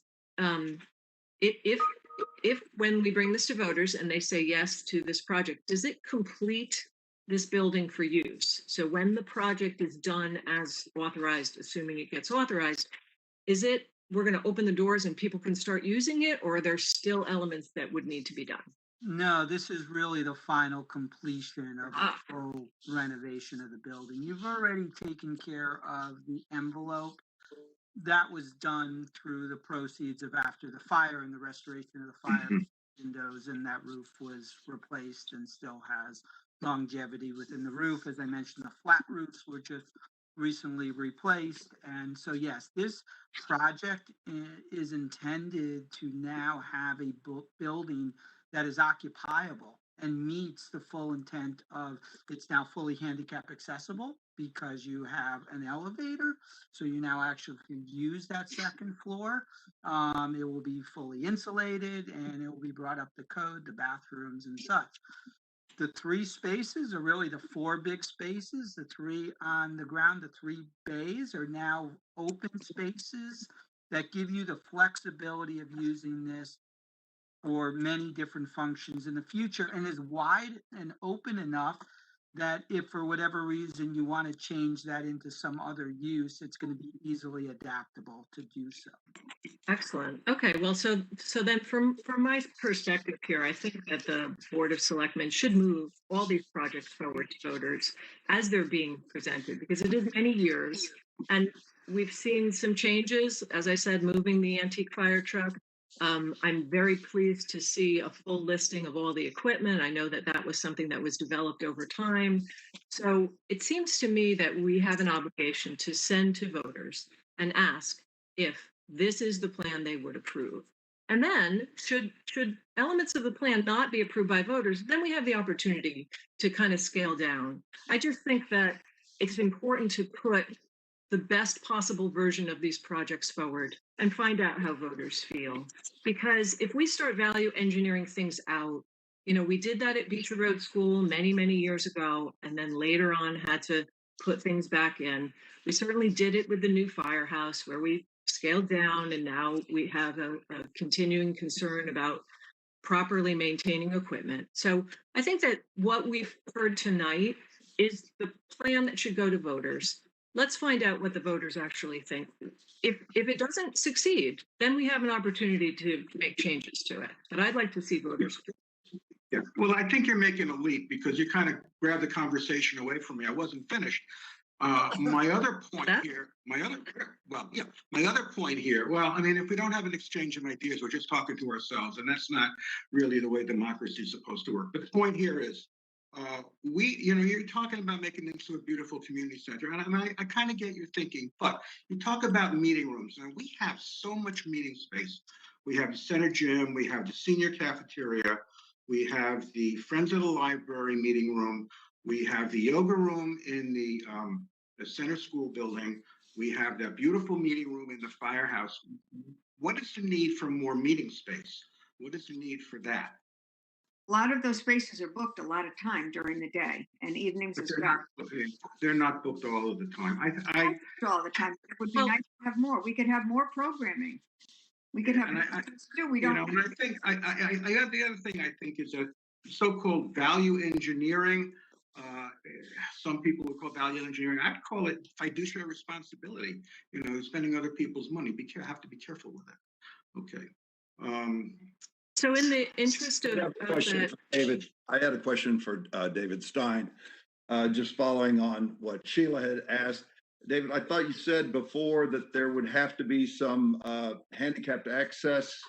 if when we bring this to voters and they say yes to this project, does it complete this building for use? So when the project is done as authorized, assuming it gets authorized, is it we're going to open the doors and people can start using it, or are there still elements that would need to be done? No, this is really the final completion of the full renovation of the building. You've already taken care of the envelope. That was done through the proceeds of after the fire and the restoration of the fire windows, and that roof was replaced and still has longevity within the roof. As I mentioned, the flat roofs were just recently replaced. And so, yes, this project is intended to now have a building that is occupiable and meets the full intent of it's now fully handicap accessible because you have an elevator. So you now actually can use that second floor. It will be fully insulated and it will be brought up to code, the bathrooms and such. The three spaces are really the four big spaces. The three on the ground, the three bays are now open spaces that give you the flexibility of using this for many different functions in the future, and is wide and open enough that if for whatever reason you want to change that into some other use, it's going to be easily adaptable to do so. Excellent. Okay, well, so then from my perspective here, I think that the Board of Selectmen should move all these projects forward to voters as they're being presented, because it is many years, and we've seen some changes. As I said, moving the antique fire truck. I'm very pleased to see a full listing of all the equipment. I know that that was something that was developed over time. So it seems to me that we have an obligation to send to voters and ask if this is the plan they would approve. And then should elements of the plan not be approved by voters, then we have the opportunity to kind of scale down. I just think that it's important to put the best possible version of these projects forward and find out how voters feel. Because if we start value engineering things out, we did that at Beecher Road School many, many years ago, and then later on had to put things back in. We certainly did it with the new firehouse where we scaled down, and now we have a continuing concern about properly maintaining equipment. So I think that what we've heard tonight is the plan that should go to voters. Let's find out what the voters actually think. If it doesn't succeed, then we have an opportunity to make changes to it. But I'd like to see voters. Yeah, well, I think you're making a leap because you kind of grabbed the conversation away from me. I wasn't finished. My other point here, my other point here, well, I mean, if we don't have an exchange of ideas, we're just talking to ourselves, and that's not really the way democracy is supposed to work. But the point here is, you're talking about making it into a beautiful community center, and I kind of get your thinking, but you talk about meeting rooms, and we have so much meeting space. We have the center gym, we have the senior cafeteria, we have the Friends of the Library meeting room, we have the yoga room in the center school building. We have that beautiful meeting room in the firehouse. What is the need for more meeting space? What is the need for that? A lot of those spaces are booked a lot of time during the day and evenings But as well. they're not booked all of the time. All the time. It would be nice to have more. We could have more programming. We could have. We don't. And I think the other thing I think is that so-called value engineering. Some people would call value engineering. I'd call it fiduciary responsibility. Spending other people's money. Have to be careful with it. Okay. So in the interest of David, I had a question for David Stein. Just following on what Sheila had asked. David, I thought you said before that there would have to be some handicapped access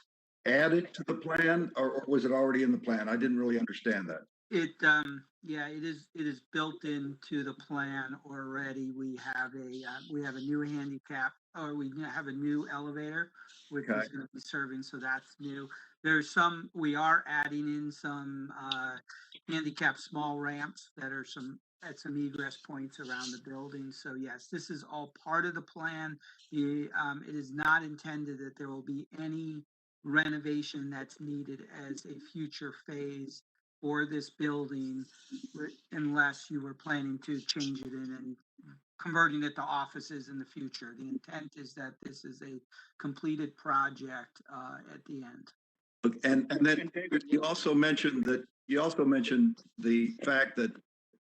added to the plan, or was it already in the plan? I didn't really understand that. It is built into the plan already. We have a new handicap, or we have a new elevator, which is going to be serving. So that's new. We are adding in some handicap small ramps that are at some egress points around the building. So yes, this is all part of the plan. It is not intended that there will be any renovation that's needed as a future phase for this building, unless you were planning to change it in and converting it to offices in the future. The intent is that this is a completed project at the end. And then you also mentioned the fact that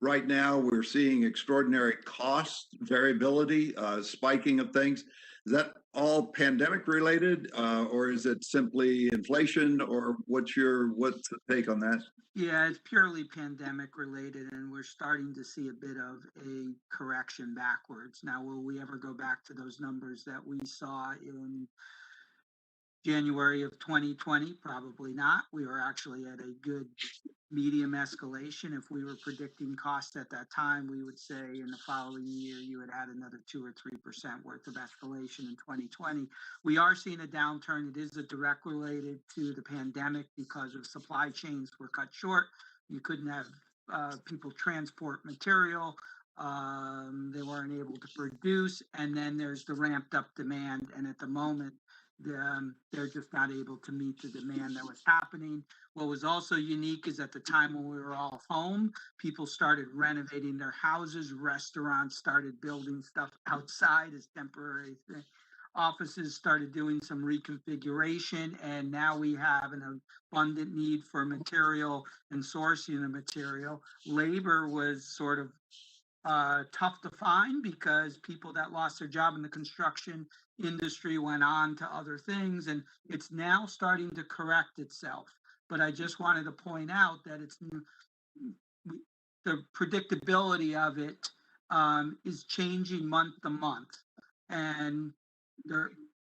right now we're seeing extraordinary cost variability, spiking of things. Is that all pandemic related, or is it simply inflation, or what's the take on that? Yeah, it's purely pandemic related, and we're starting to see a bit of a correction backwards. Now, will we ever go back to those numbers that we saw in January of 2020? Probably not. We were actually at a good medium escalation. If we were predicting costs at that time, we would say in the following year you would add another 2 or 3% worth of escalation in 2020. We are seeing a downturn. It is a direct related to the pandemic because of supply chains were cut short. You couldn't have people transport material. They weren't able to produce, and then there's the ramped up demand. And at the moment, they're just not able to meet the demand that was happening. What was also unique is at the time when we were all home, people started renovating their houses, restaurants started building stuff outside as temporary thing. Offices started doing some reconfiguration, and now we have an abundant need for material and sourcing of material. Labor was sort of tough to find because people that lost their job in the construction industry went on to other things, and it's now starting to correct itself. But I just wanted to point out that the predictability of it is changing month to month, and the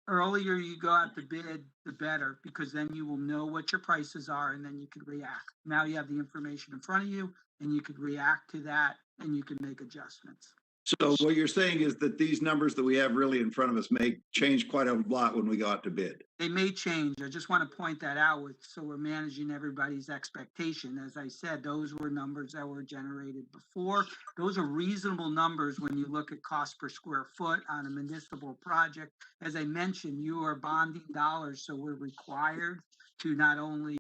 earlier you go out to bid, the better, because then you will know what your prices are, and then you can react. Now you have the information in front of you, and you could react to that, and you can make adjustments. So what you're saying is that these numbers that we have really in front of us may change quite a lot when we go out to bid. They may change. I just want to point that out so we're managing everybody's expectation. As I said, those were numbers that were generated before. Those are reasonable numbers when you look at cost per square foot on a municipal project. As I mentioned, you are bonding dollars, so we're required to not only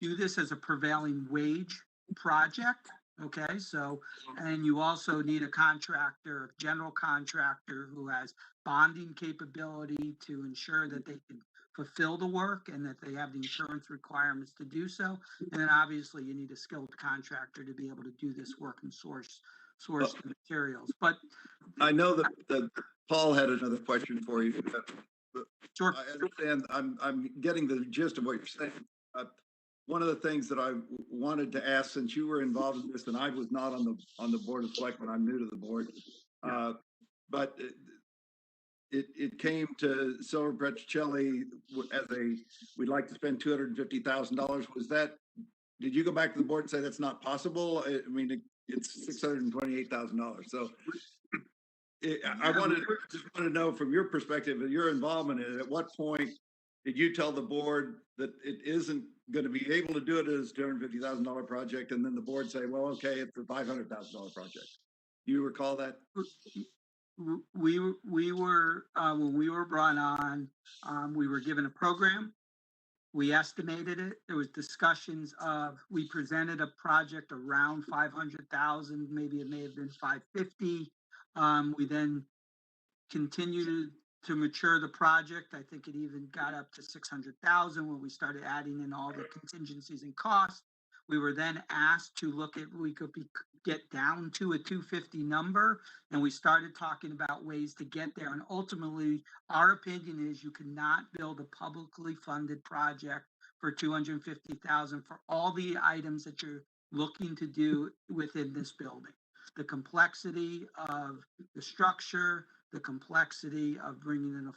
do this as a prevailing wage project, okay? So, and you also need a contractor, a general contractor who has bonding capability to ensure that they can fulfill the work and that they have the insurance requirements to do so. And then obviously you need a skilled contractor to be able to do this work and source the materials. But I know that Paul had another question for you. sure. I understand. I'm getting the gist of what you're saying. One of the things that I wanted to ask, since you were involved in this, and I was not on the board of selectmen, I'm new to the board, but it came to Silver Petrocelli as we'd like to spend $250,000. Was that? Did you go back to the board and say that's not possible? I mean, it's $628,000. So I just want to know from your perspective, your involvement in it. At what point did you tell the board that it isn't going to be able to do it as $250,000 project, and then the board say, "Well, okay, it's a $500,000 project"? You recall that? We were when we were brought on, we were given a program. We estimated it. There was discussions of, we presented a project around 500,000, maybe it may have been 550. We then continued to mature the project. I think it even got up to 600,000 when we started adding in all the contingencies and costs. We were then asked to look at, we could get down to a 250 number, and we started talking about ways to get there. And ultimately, our opinion is you cannot build a publicly funded project for 250,000 for all the items that you're looking to do within this building. The complexity of the structure, the complexity of bringing in the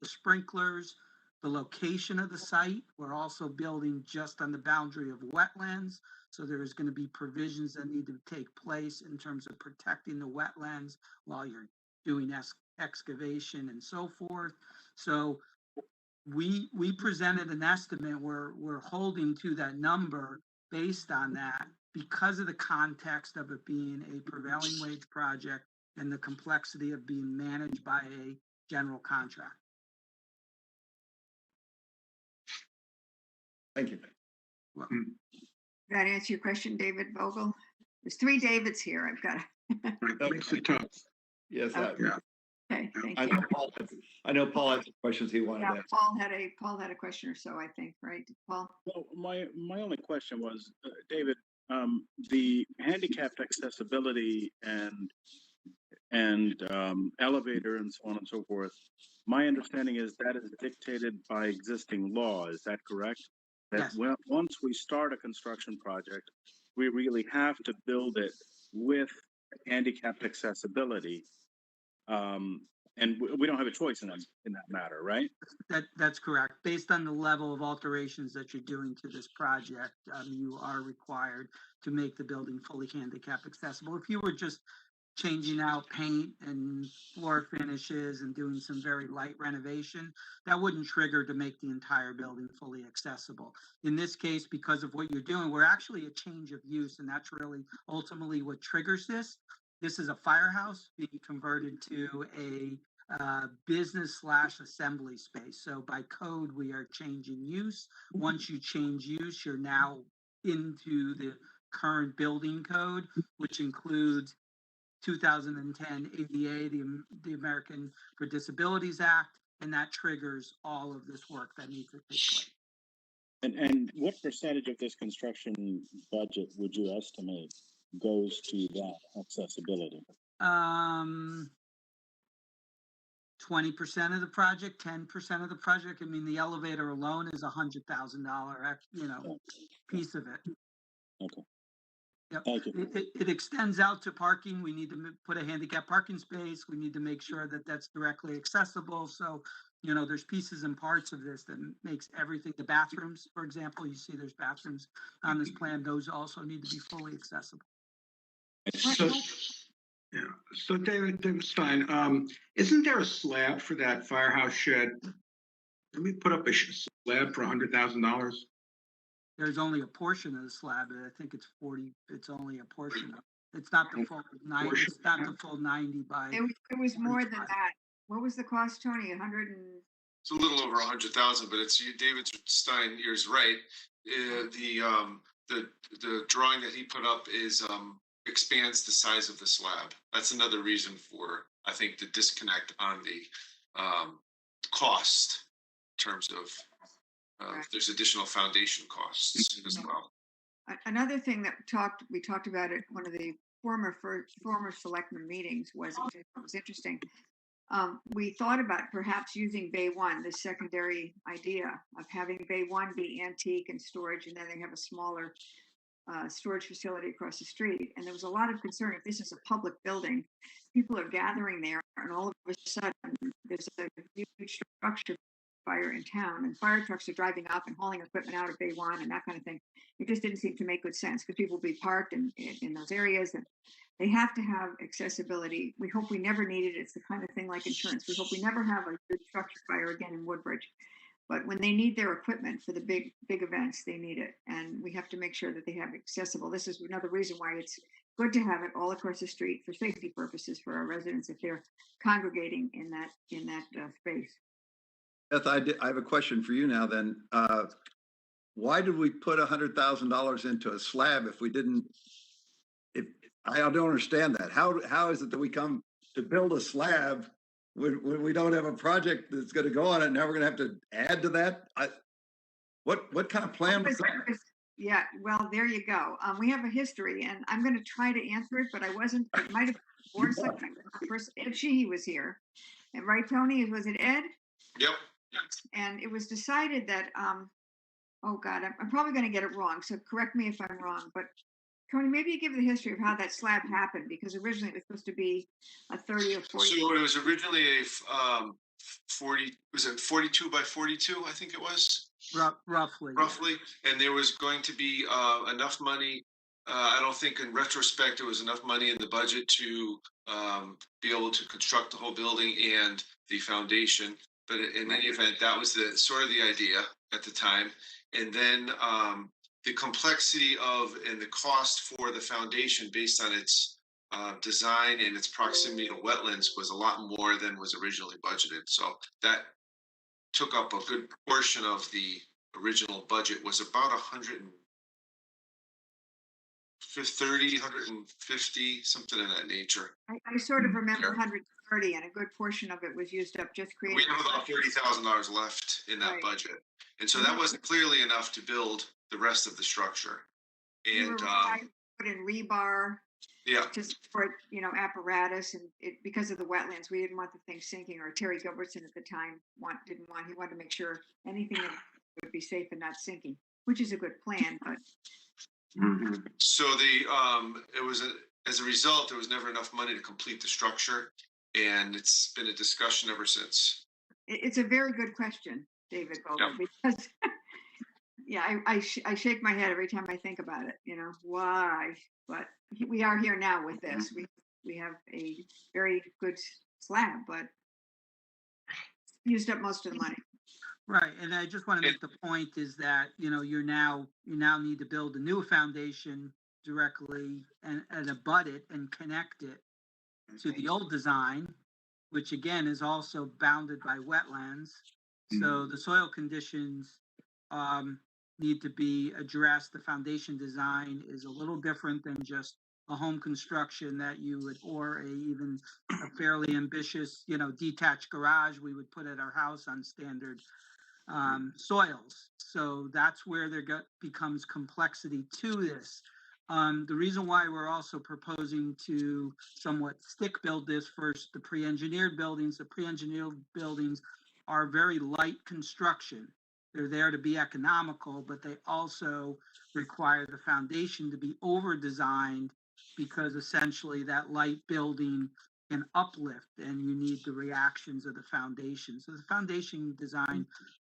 sprinklers, the location of the site. We're also building just on the boundary of wetlands. So there is going to be provisions that need to take place in terms of protecting the wetlands while you're doing excavation and so forth. So we presented an estimate. We're holding to that number based on that because of the context of it being a prevailing wage project and the complexity of being managed by a general contractor. Thank you. Well, Did that answer your question, David Vogel? There's 3 Davids here. I've got. That makes it tough. Yes, Yeah. Okay, thank I you. know Paul has some questions he wanted Yeah, to ask. Paul had a question or so, I think, right, Paul? Well, my only question was, David, the handicapped accessibility and elevator and so on and so forth. My understanding is that is dictated by existing law. Is that correct? That yes. Once we start a construction project, we really have to build it with handicapped accessibility. And we don't have a choice in that matter, right? That's correct. Based on the level of alterations that you're doing to this project, you are required to make the building fully handicap accessible. If you were just changing out paint and floor finishes and doing some very light renovation, that wouldn't trigger to make the entire building fully accessible. In this case, because of what you're doing, we're actually a change of use, and that's really ultimately what triggers this. This is a firehouse being converted to a business/assembly space. So by code, we are changing use. Once you change use, you're now into the current building code, which includes 2010 ADA, the American for Disabilities Act, and that triggers all of this work that needs to take place. And what percentage of this construction budget would you estimate goes to that accessibility? 20% of the project, 10% of the project. I mean, the elevator alone is $100,000, piece of it. Okay. Yep. Thank you. It extends out to parking. We need to put a handicap parking space. We need to make sure that that's directly accessible. So, there's pieces and parts of this that makes everything. The bathrooms, for example, you see there's bathrooms on this plan. Those also need to be fully accessible. So, yeah, so David Stein, isn't there a slab for that firehouse shed? Let me put up a slab for $100,000. There's only a portion of the slab, and I think it's 40, it's only a portion of, it's not the full 90, it's not the full 90 by. It was more than 45. that. What was the cost, Tony? 100 and It's a little over 100,000, but it's David Stein. You're right. The drawing that he put up is expands the size of the slab. That's another reason for, I think, the disconnect on the cost in terms of there's additional foundation costs as well. another thing that we talked about at one of the former selectmen meetings was it was interesting. We thought about perhaps using Bay One, the secondary idea of having Bay One be antique and storage, and then they have a smaller storage facility across the street. And there was a lot of concern if this is a public building, people are gathering there, and all of a sudden there's a huge structure fire in town, and fire trucks are driving up and hauling equipment out of Bay One and that kind of thing. It just didn't seem to make good sense because people will be parked in those areas, and they have to have accessibility. We hope we never need it. It's the kind of thing like insurance. We hope we never have a good structure fire again in Woodbridge. But when they need their equipment for the big events, they need it. And we have to make sure that they have accessible. This is another reason why it's good to have it all across the street for safety purposes for our residents if they're congregating in that space. Beth, I have a question for you now then. Why did we put $100,000 into a slab if we didn't, I don't understand that. How is it that we come to build a slab when we don't have a project that's going to go on it? Now we're going to have to add to that. What kind of plan was that? Yeah, well, there you go. We have a history, and I'm going to try to answer it, but I wasn't. It might have been board secretary. First, Ed Sheehy was here, and right, Tony, was it Ed? Yep. And it was decided that, oh God, I'm probably going to get it wrong. So correct me if I'm wrong, but Tony, maybe you give the history of how that slab happened, because originally it was supposed to be a 30 or 40. So it was originally a 40, was it 42 by 42? I think it was. Roughly. Roughly. And there was going to be enough money. I don't think in retrospect there was enough money in the budget to be able to construct the whole building and the foundation. But in any event, that was the sort of the idea at the time. And then the complexity of and the cost for the foundation based on its design and its proximity to wetlands was a lot more than was originally budgeted. So that took up a good portion of the original budget. Was about 150, something of that nature. I sort of remember 130, and a good portion of it was used up just creating. We have about $30,000 left in that budget, and so that wasn't clearly enough to build the rest of the structure. And put in rebar. Yeah. To support, apparatus, and because of the wetlands, we didn't want the thing sinking. Or Terry Gilbertson at the time he wanted to make sure anything that would be safe and not sinking, which is a good plan. But so as a result, there was never enough money to complete the structure, and it's been a discussion ever since. It's a very good question, David Vogel, because I shake my head every time I think about it. Why? But we are here now with this. We have a very good slab, but used up most of the money. Right, and I just want to make the point is that you now need to build a new foundation directly and abut it and connect it to the old design, which again is also bounded by wetlands. So the soil conditions need to be addressed. The foundation design is a little different than just a home construction that you would, or even a fairly ambitious, detached garage we would put at our house on standard soils. So that's where there becomes complexity to this. The reason why we're also proposing to somewhat stick build this first, the pre-engineered buildings. The pre-engineered buildings are very light construction. They're there to be economical, but they also require the foundation to be over-designed because essentially that light building can uplift and you need the reactions of the foundation. So the foundation design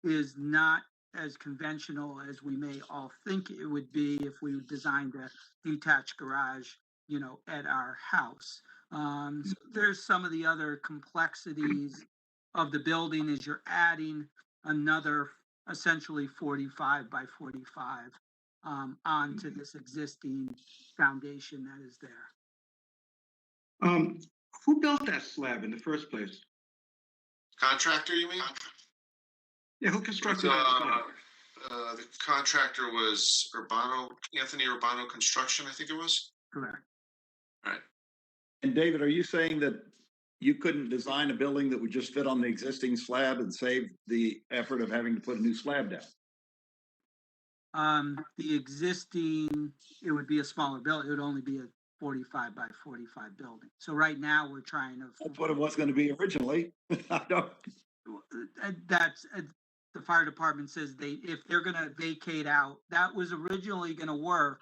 is not as conventional as we may all think it would be if we designed a detached garage, at our house. So there's some of the other complexities of the building is you're adding another essentially 45 by 45 onto this existing foundation that is there. Who built that slab in the first place? Contractor, you mean? Yeah, who constructed that slab? The contractor was Anthony Urbano Construction, I think it was. Correct. Right. And David, are you saying that you couldn't design a building that would just fit on the existing slab and save the effort of having to put a new slab down? The existing, it would be a smaller building. It would only be a 45 by 45 building. So right now we're trying to. That's what it was going to be originally. I don't. That's the fire department says if they're going to vacate out, that was originally going to work.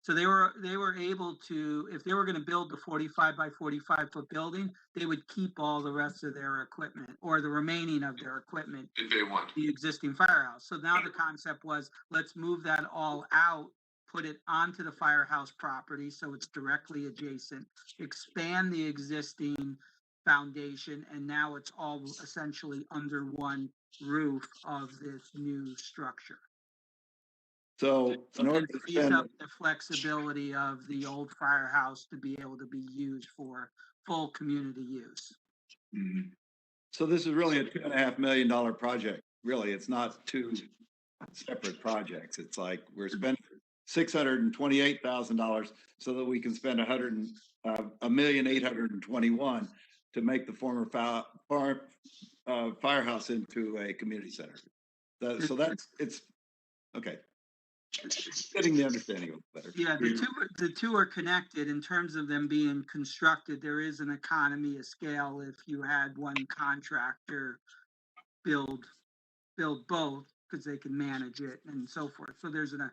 So they were able to, if they were going to build the 45 by 45 foot building, they would keep all the rest of their equipment or the remaining of their equipment In Bay One. the existing firehouse. So now the concept was, let's move that all out, put it onto the firehouse property so it's directly adjacent, expand the existing foundation, and now it's all essentially under one roof of this new structure. So in order to Frees up the flexibility of the old firehouse to be able to be used for full community use. Mhm. So this is really a $2.5 million project. Really, it's not two separate projects. It's like we're spending $628,000 so that we can spend $1,821,000 to make the former firehouse into a community center. So it's okay. Getting the understanding of it better. Yeah, the two are connected in terms of them being constructed. There is an economy of scale if you had one contractor build both because they can manage it and so forth. So there's an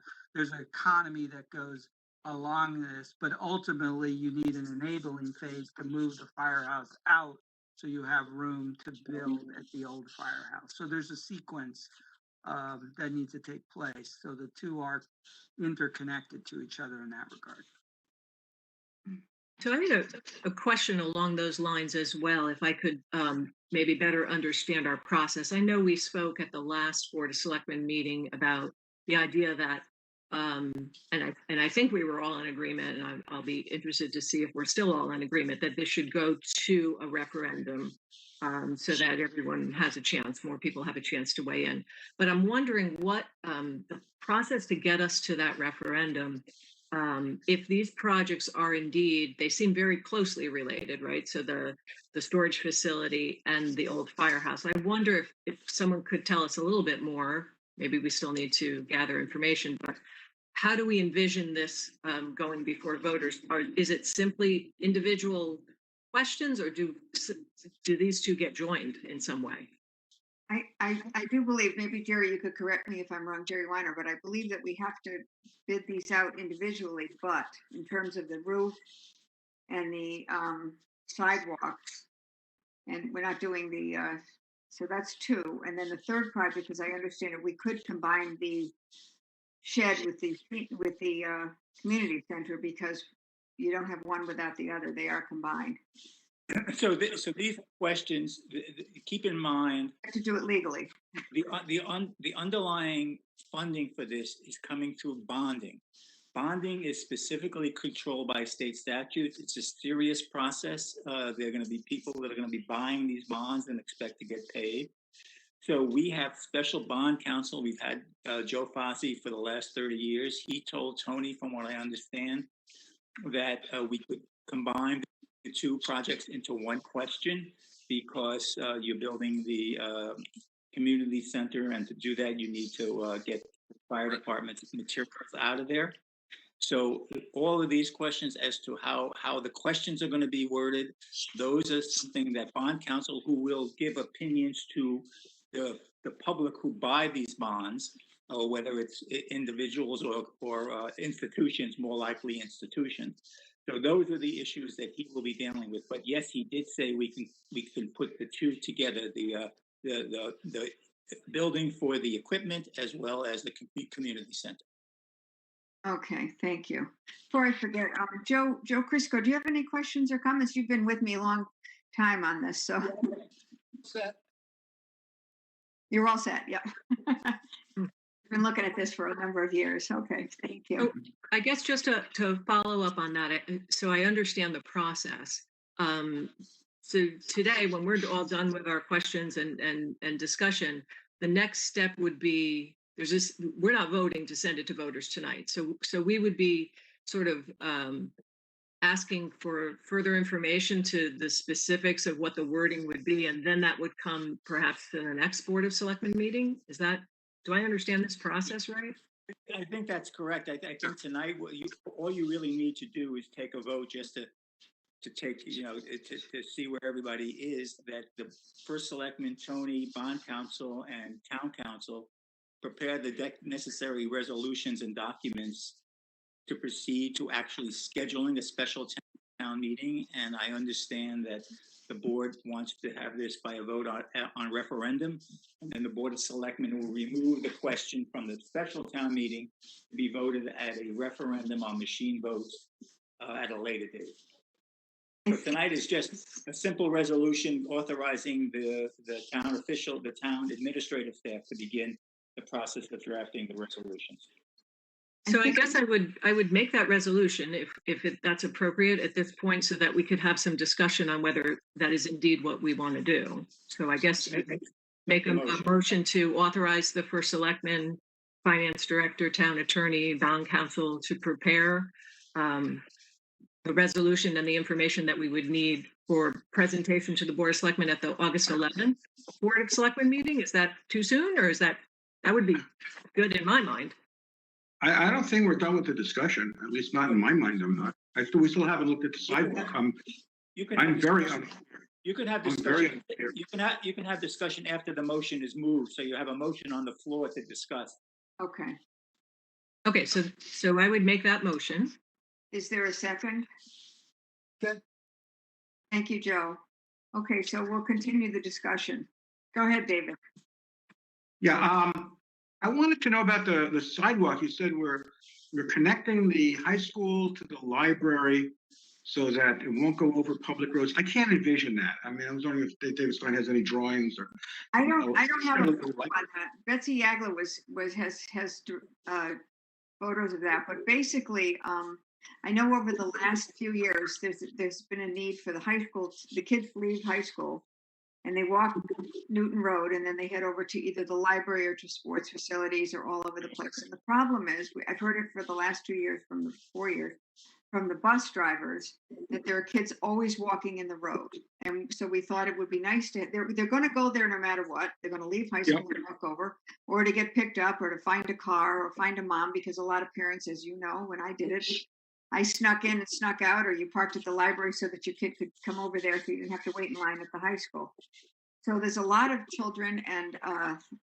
economy that goes along this, but ultimately you need an enabling phase to move the firehouse out so you have room to build at the old firehouse. So there's a sequence that needs to take place. So the two are interconnected to each other in that regard. So I had a question along those lines as well, if I could maybe better understand our process. I know we spoke at the last Board of Selectmen meeting about the idea that, and I think we were all in agreement, and I'll be interested to see if we're still all in agreement, that this should go to a referendum so that everyone has a chance, more people have a chance to weigh in. But I'm wondering what the process to get us to that referendum, if these projects are indeed, they seem very closely related, right? So the storage facility and the old firehouse. I wonder if someone could tell us a little bit more. Maybe we still need to gather information, but how do we envision this going before voters? Is it simply individual questions, or do these two get joined in some way? I do believe, maybe Jerry, you could correct me if I'm wrong, Jerry Weiner, but I believe that we have to bid these out individually, but in terms of the roof and the sidewalks, and we're not doing the, so that's two. And then the third project, as I understand it, we could combine the shed with the community center because you don't have one without the other. They are combined. So these questions, keep in mind, We have to do it legally. the underlying funding for this is coming through bonding. Bonding is specifically controlled by state statutes. It's a serious process. There are going to be people that are going to be buying these bonds and expect to get paid. So we have special bond counsel. We've had Joe Fossey for the last 30 years. He told Tony, from what I understand, that we could combine the two projects into one question because you're building the community center, and to do that, you need to get the fire department's materials out of there. So all of these questions as to how the questions are going to be worded, those are something that bond counsel, who will give opinions to the public who buy these bonds, or whether it's individuals or institutions, more likely institutions. So those are the issues that he will be dealing with. But yes, he did say we can put the two together, the building for the equipment as well as the complete community center. Okay, thank you. Before I forget, Joe Crisco, do you have any questions or comments? You've been with me a long time on this, so you're all set. Yep. Been looking at this for a number of years. Okay, thank you. So I guess just to follow up on that, so I understand the process. So today, when we're all done with our questions and discussion, the next step would be, we're not voting to send it to voters tonight. So we would be sort of asking for further information to the specifics of what the wording would be, and then that would come perhaps to the next Board of Selectmen meeting. Do I understand this process right? I think that's correct. I think tonight, all you really need to do is take a vote just to take, to see where everybody is, that the first selectman, Tony, bond counsel, and town council prepare the necessary resolutions and documents to proceed to actually scheduling a special town meeting. And I understand that the board wants to have this by a vote on referendum. And then the Board of Selectmen will remove the question from the special town meeting to be voted at a referendum on machine votes at a later date. So tonight is just a simple resolution authorizing the town official, the town administrative staff to begin the process of drafting the resolutions. So I guess I would make that resolution if that's appropriate at this point, so that we could have some discussion on whether that is indeed what we want to do. So I guess make a motion to authorize the first selectman, finance director, town attorney, bond counsel to prepare the resolution and the information that we would need for presentation to the Board of Selectmen at the August 11th Board of Selectmen meeting. Is that too soon, or that would be good in my mind? I don't think we're done with the discussion, at least not in my mind. We still haven't looked at the sidewalk. You can I'm have very discussion. You can have I'm discussion. very You can have discussion after the motion is moved. So you have a motion on the floor to discuss. Okay. Okay, so I would make that motion. Is there a second? Good. Thank you, Joe. Okay, so we'll continue the discussion. Go ahead, David. Yeah, I wanted to know about the sidewalk. You said we're connecting the high school to the library so that it won't go over public roads. I can't envision that. I mean, I was wondering if David Stein has any drawings or. I don't have a photo on that. Betsy Yagler has photos of that, but basically, I know over the last few years, there's been a need for the kids leave high school and they walk Newton Road, and then they head over to either the library or to sports facilities or all over the place. And the problem is, I've heard it for the last 2 years, from the 4 years, from the bus drivers, that there are kids always walking in the road. And so we thought it would be nice they're going to go there no matter what. They're going to leave high school and walk over, or to get picked up, or to find a car, or find a mom, because a lot of parents, as you know, when I did it, I snuck in and snuck out, or you parked at the library so that your kid could come over there so you didn't have to wait in line at the high school. So there's a lot of children and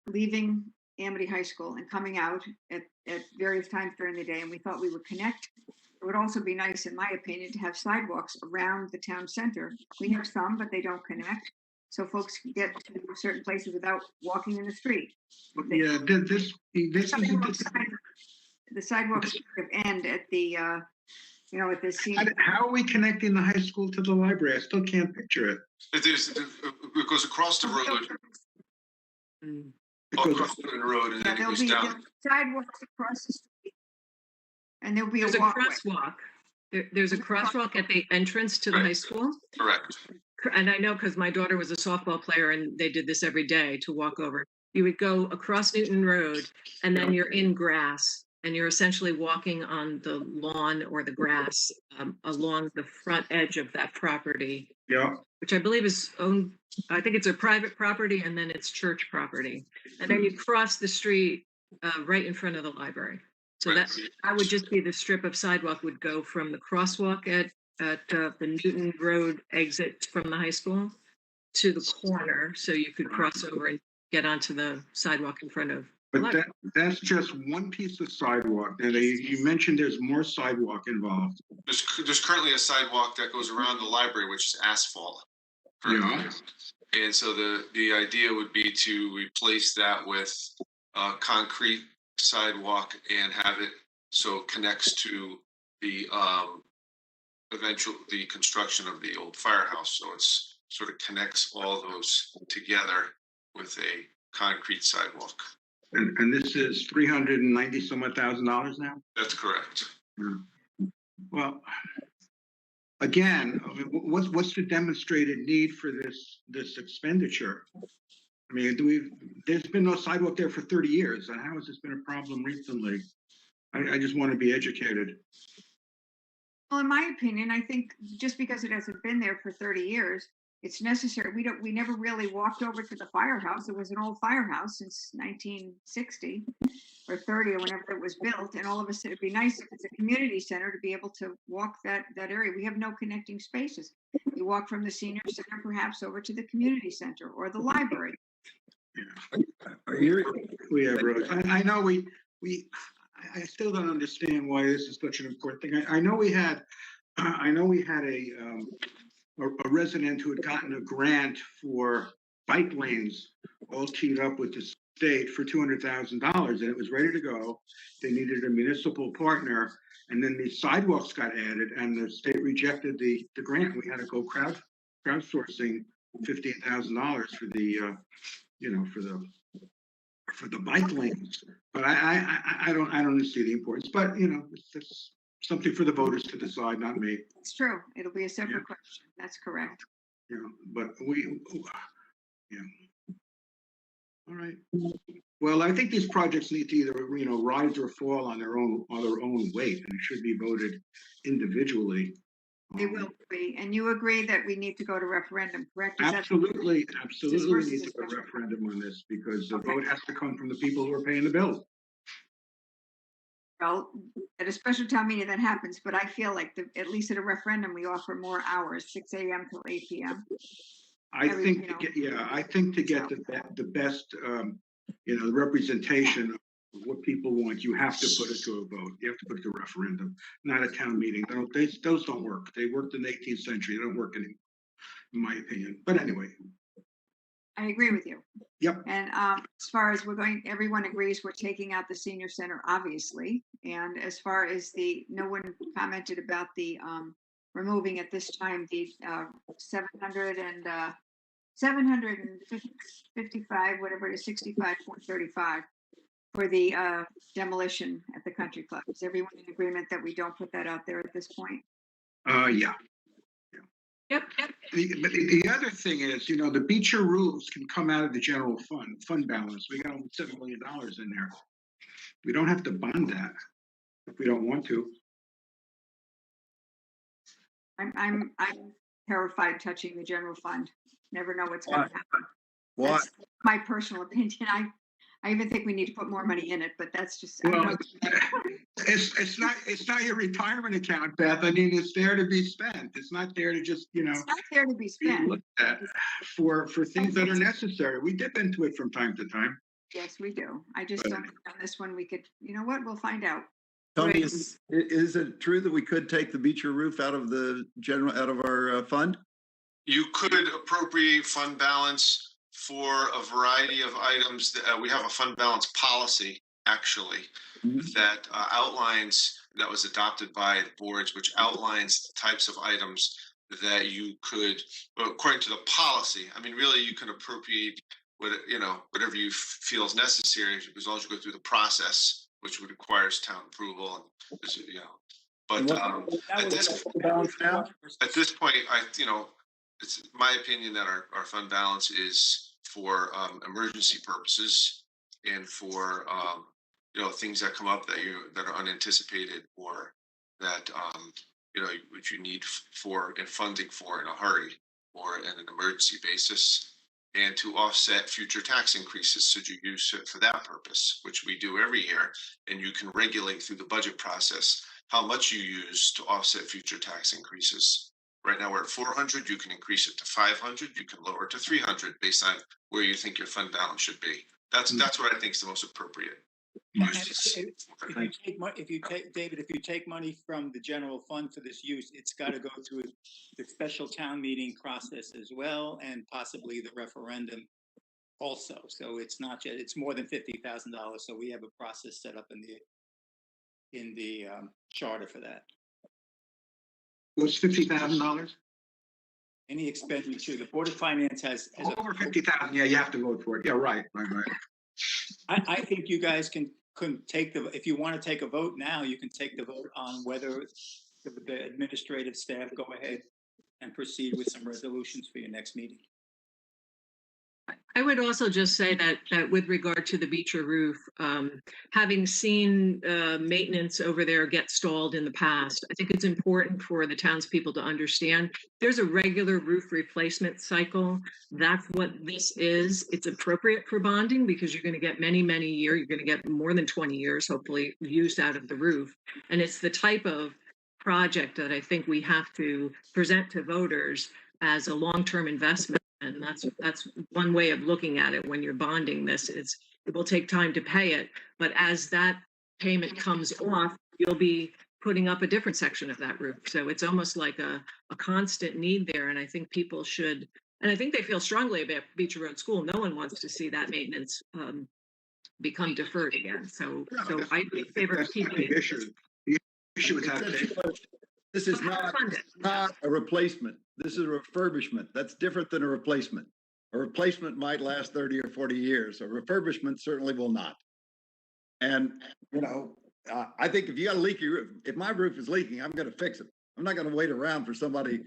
leaving Amity High School and coming out at various times during the day, and we thought we would connect. It would also be nice, in my opinion, to have sidewalks around the town center. We have some, but they don't connect. So folks can get to certain places without walking in the street. Yeah, the sidewalks end at the at the scene. How are we connecting the high school to the library? I still can't picture it. It goes across the road. Across the road, and then it goes down. Sidewalks across the street, and there'll be There's a crosswalk. There's a crosswalk at the entrance to the high school. Correct. And I know because my daughter was a softball player, and they did this every day to walk over. You would go across Newton Road, and then you're in grass, and you're essentially walking on the lawn or the grass along the front edge of that property. Yeah. Which I believe is owned. I think it's a private property, and then it's church property. And then you cross the street right in front of the library. So that would just be the strip of sidewalk would go from the crosswalk at the Newton Road exit from the high school to the corner, so you could cross over and get onto the sidewalk in front of. But that's just one piece of sidewalk. And you mentioned there's more sidewalk involved. There's currently a sidewalk that goes around the library, which is asphalt. Yeah. And so the idea would be to replace that with a concrete sidewalk and have it So it connects to the the construction of the old firehouse. So it's sort of connects all those together with a concrete sidewalk. And this is 390 some odd $1,000 now? That's correct. Well, again, I mean, what's the demonstrated need for this expenditure? I mean, there's been no sidewalk there for 30 years, and how has this been a problem recently? I just want to be educated. Well, in my opinion, I think just because it hasn't been there for 30 years, it's necessary. We never really walked over to the firehouse. It was an old firehouse since 1960 or 30 or whenever it was built. And all of a sudden, it'd be nice if it's a community center to be able to walk that area. We have no connecting spaces. You walk from the senior center perhaps over to the community center or the library. Are you, We have roads. I know I still don't understand why this is such an important thing. I know we had a resident who had gotten a grant for bike lanes all teed up with the state for $200,000, and it was ready to go. They needed a municipal partner, and then the sidewalks got added, and the state rejected the grant. We had to go crowdsourcing $15,000 for the for the bike lanes. But I don't see the importance. But it's something for the voters to decide, not me. It's true. It'll be a separate question. That's correct. But all right. Well, I think these projects need to either rise or fall on their own weight, and it should be voted individually. They will be. And you agree that we need to go to referendum, correct? Absolutely, absolutely versus need to a go special- referendum on this because the Okay. vote has to come from the people who are paying the bill. Well, at a special town meeting that happens, but I feel like at least at a referendum, we offer more hours, 6 a.m. till 8 p.m. I think to get the best the representation of what people want, you have to put it to a vote. You have to put it to a referendum, not a town meeting. Those don't work. They worked in the 18th century. They don't work anymore, in my opinion. But anyway. I agree with you. Yep. And as far as everyone agrees we're taking out the senior center, obviously. And as far as no one commented about the removing at this time the 755, whatever it is, 65.35 for the demolition at the country club. Is everyone in agreement that we don't put that out there at this point? Yeah. Yep. But the other thing is, the Beecher roofs can come out of the general fund balance. We got almost $7 million in there. We don't have to bond that if we don't want to. I'm terrified touching the general fund. Never know what's going to happen. why, That's my personal opinion. I even think we need to put more money in it, but that's just. Well, it's not your retirement account, Beth. I mean, it's there to be spent. It's not there to just It's not there to be be spent. looked at for things that are necessary. We dip into it from time to time. Yes, we do. I just don't think on this one we could. You know what? We'll find out. Tony, is it true that we could take the Beecher roof out of our fund? You could appropriate fund balance for a variety of items. That, we have a fund balance policy, actually, that outlines, that was adopted by the boards, which outlines the types of items that you could, well, according to the policy. I mean, really, you can appropriate whatever you feel is necessary, as long as you go through the process, which would requires town approval, and But at this point, it's my opinion that our fund balance is for emergency purposes and for things that come up that are unanticipated, or that which you need funding for in a hurry or in an emergency basis, and to offset future tax increases. So you use it for that purpose, which we do every year, and you can regulate through the budget process how much you use to offset future tax increases. Right now we're at 400. You can increase it to 500. You can lower it to 300 based on where you think your fund balance should be. That's what I think is the most appropriate. If you take money from the general fund for this use, it's got to go through the special town meeting process as well, and possibly the referendum also. So it's not just, it's more than $50,000. So we have a process set up in in the charter for that. Was $50,000? Any expenditure, the Board of Finance has Over 50,000, yeah, you have to vote for it. Yeah, right. I think you guys can take if you want to take a vote now, you can take the vote on whether the administrative staff go ahead and proceed with some resolutions for your next meeting. I would also just say that with regard to the Beecher roof, having seen maintenance over there get stalled in the past, I think it's important for the townspeople to understand there's a regular roof replacement cycle. That's what this is. It's appropriate for bonding because you're going to get many, many years. You're going to get more than 20 years, hopefully, used out of the roof. And it's the type of project that I think we have to present to voters as a long-term investment. And that's one way of looking at it when you're bonding this. It will take time to pay it, but as that payment comes off, you'll be putting up a different section of that roof. So it's almost like a constant need there. And I think people should, and I think they feel strongly about Beecher Road School. No one wants to see that maintenance become deferred again. So I favor of keeping it. The issue with that. This is not a replacement. This is a refurbishment. That's different than a replacement. A replacement might last 30 or 40 years. A refurbishment certainly will not. And, I think if you got a leaky roof, if my roof is leaking, I'm going to fix it. I'm not going to wait around for somebody.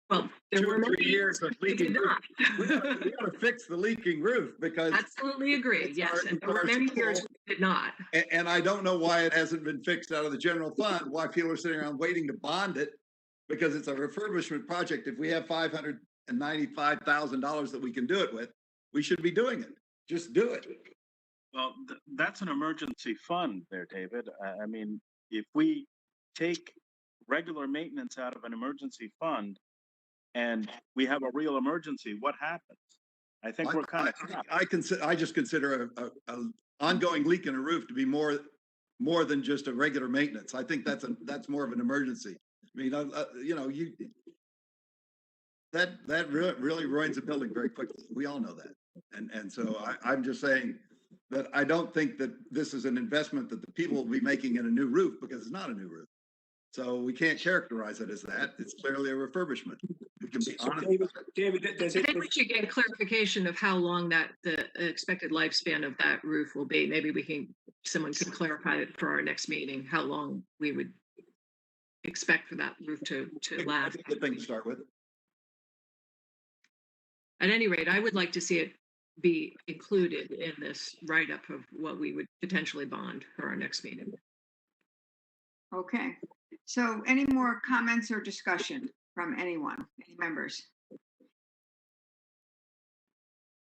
Well, there 2 were or 3 many years of leaking roof. We got to fix the leaking roof because absolutely agree. Yes, and there were many years we did not. And I don't know why it hasn't been fixed out of the general fund. Why people are sitting around waiting to bond it because it's a refurbishment project. If we have $595,000 that we can do it with, we should be doing it. Just do it. Well, that's an emergency fund there, David. I mean, if we take regular maintenance out of an emergency fund and we have a real emergency, what happens? I think we're kind of I just consider a ongoing leak in a roof to be more than just a regular maintenance. I think that's more of an emergency. I mean, that really ruins a building very quickly. We all know that. And so I'm just saying that I don't think that this is an investment that the people will be making in a new roof because it's not a new roof. So we can't characterize it as that. It's clearly a refurbishment. We can be honest. David, I think we should get clarification of how long the expected lifespan of that roof will be. Maybe someone can clarify it for our next meeting, how long we would expect for that roof to last. That's a good thing to start with. At any rate, I would like to see it be included in this write-up of what we would potentially bond for our next meeting. Okay, so any more comments or discussion from anyone, any members?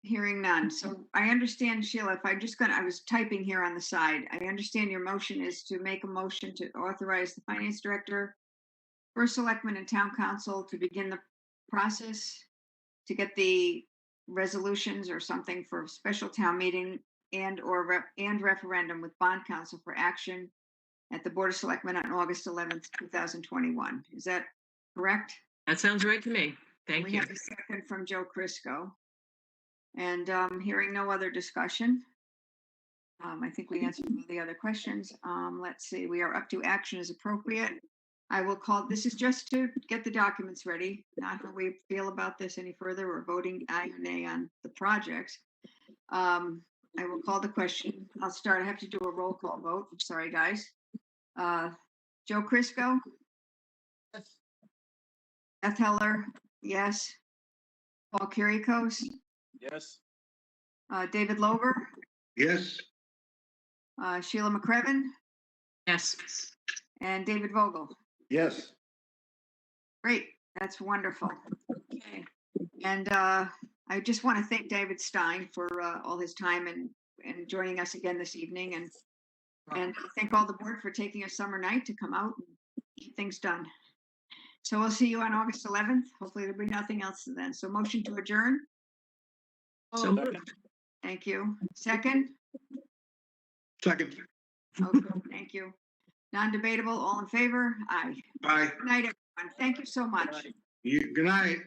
Hearing none. So I understand, Sheila, I was typing here on the side. I understand your motion is to make a motion to authorize the finance director, first selectman and town council to begin the process to get the resolutions or something for special town meeting and referendum with bond council for action at the Board of Selectmen on August 11th, 2021. Is that correct? That sounds right to me. Thank you. We have a second from Joe Crisco. And hearing no other discussion, I think we answered all the other questions. Let's see, we are up to action as appropriate. I will call, this is just to get the documents ready, not how we feel about this any further. We're voting aye or nay on the projects. I will call the question. I'll start. I have to do a roll call vote. I'm sorry, guys. Joe Crisco? Yes. Beth Heller? Yes. Paul Kyriakos? yes. David Lober? Yes. Sheila McCrevin? Yes. And David Vogel? Yes. Great, that's wonderful. Okay, and I just want to thank David Stein for all his time and joining us again this evening, and thank all the board for taking a summer night to come out and get things done. So we'll see you on August 11th. Hopefully there'll be nothing else then. So motion to adjourn. So moved. Thank you. Second. Second. Okay, thank you. Non-debatable. All in favor? Aye. Bye. Good night, everyone. Thank you so much. Good night.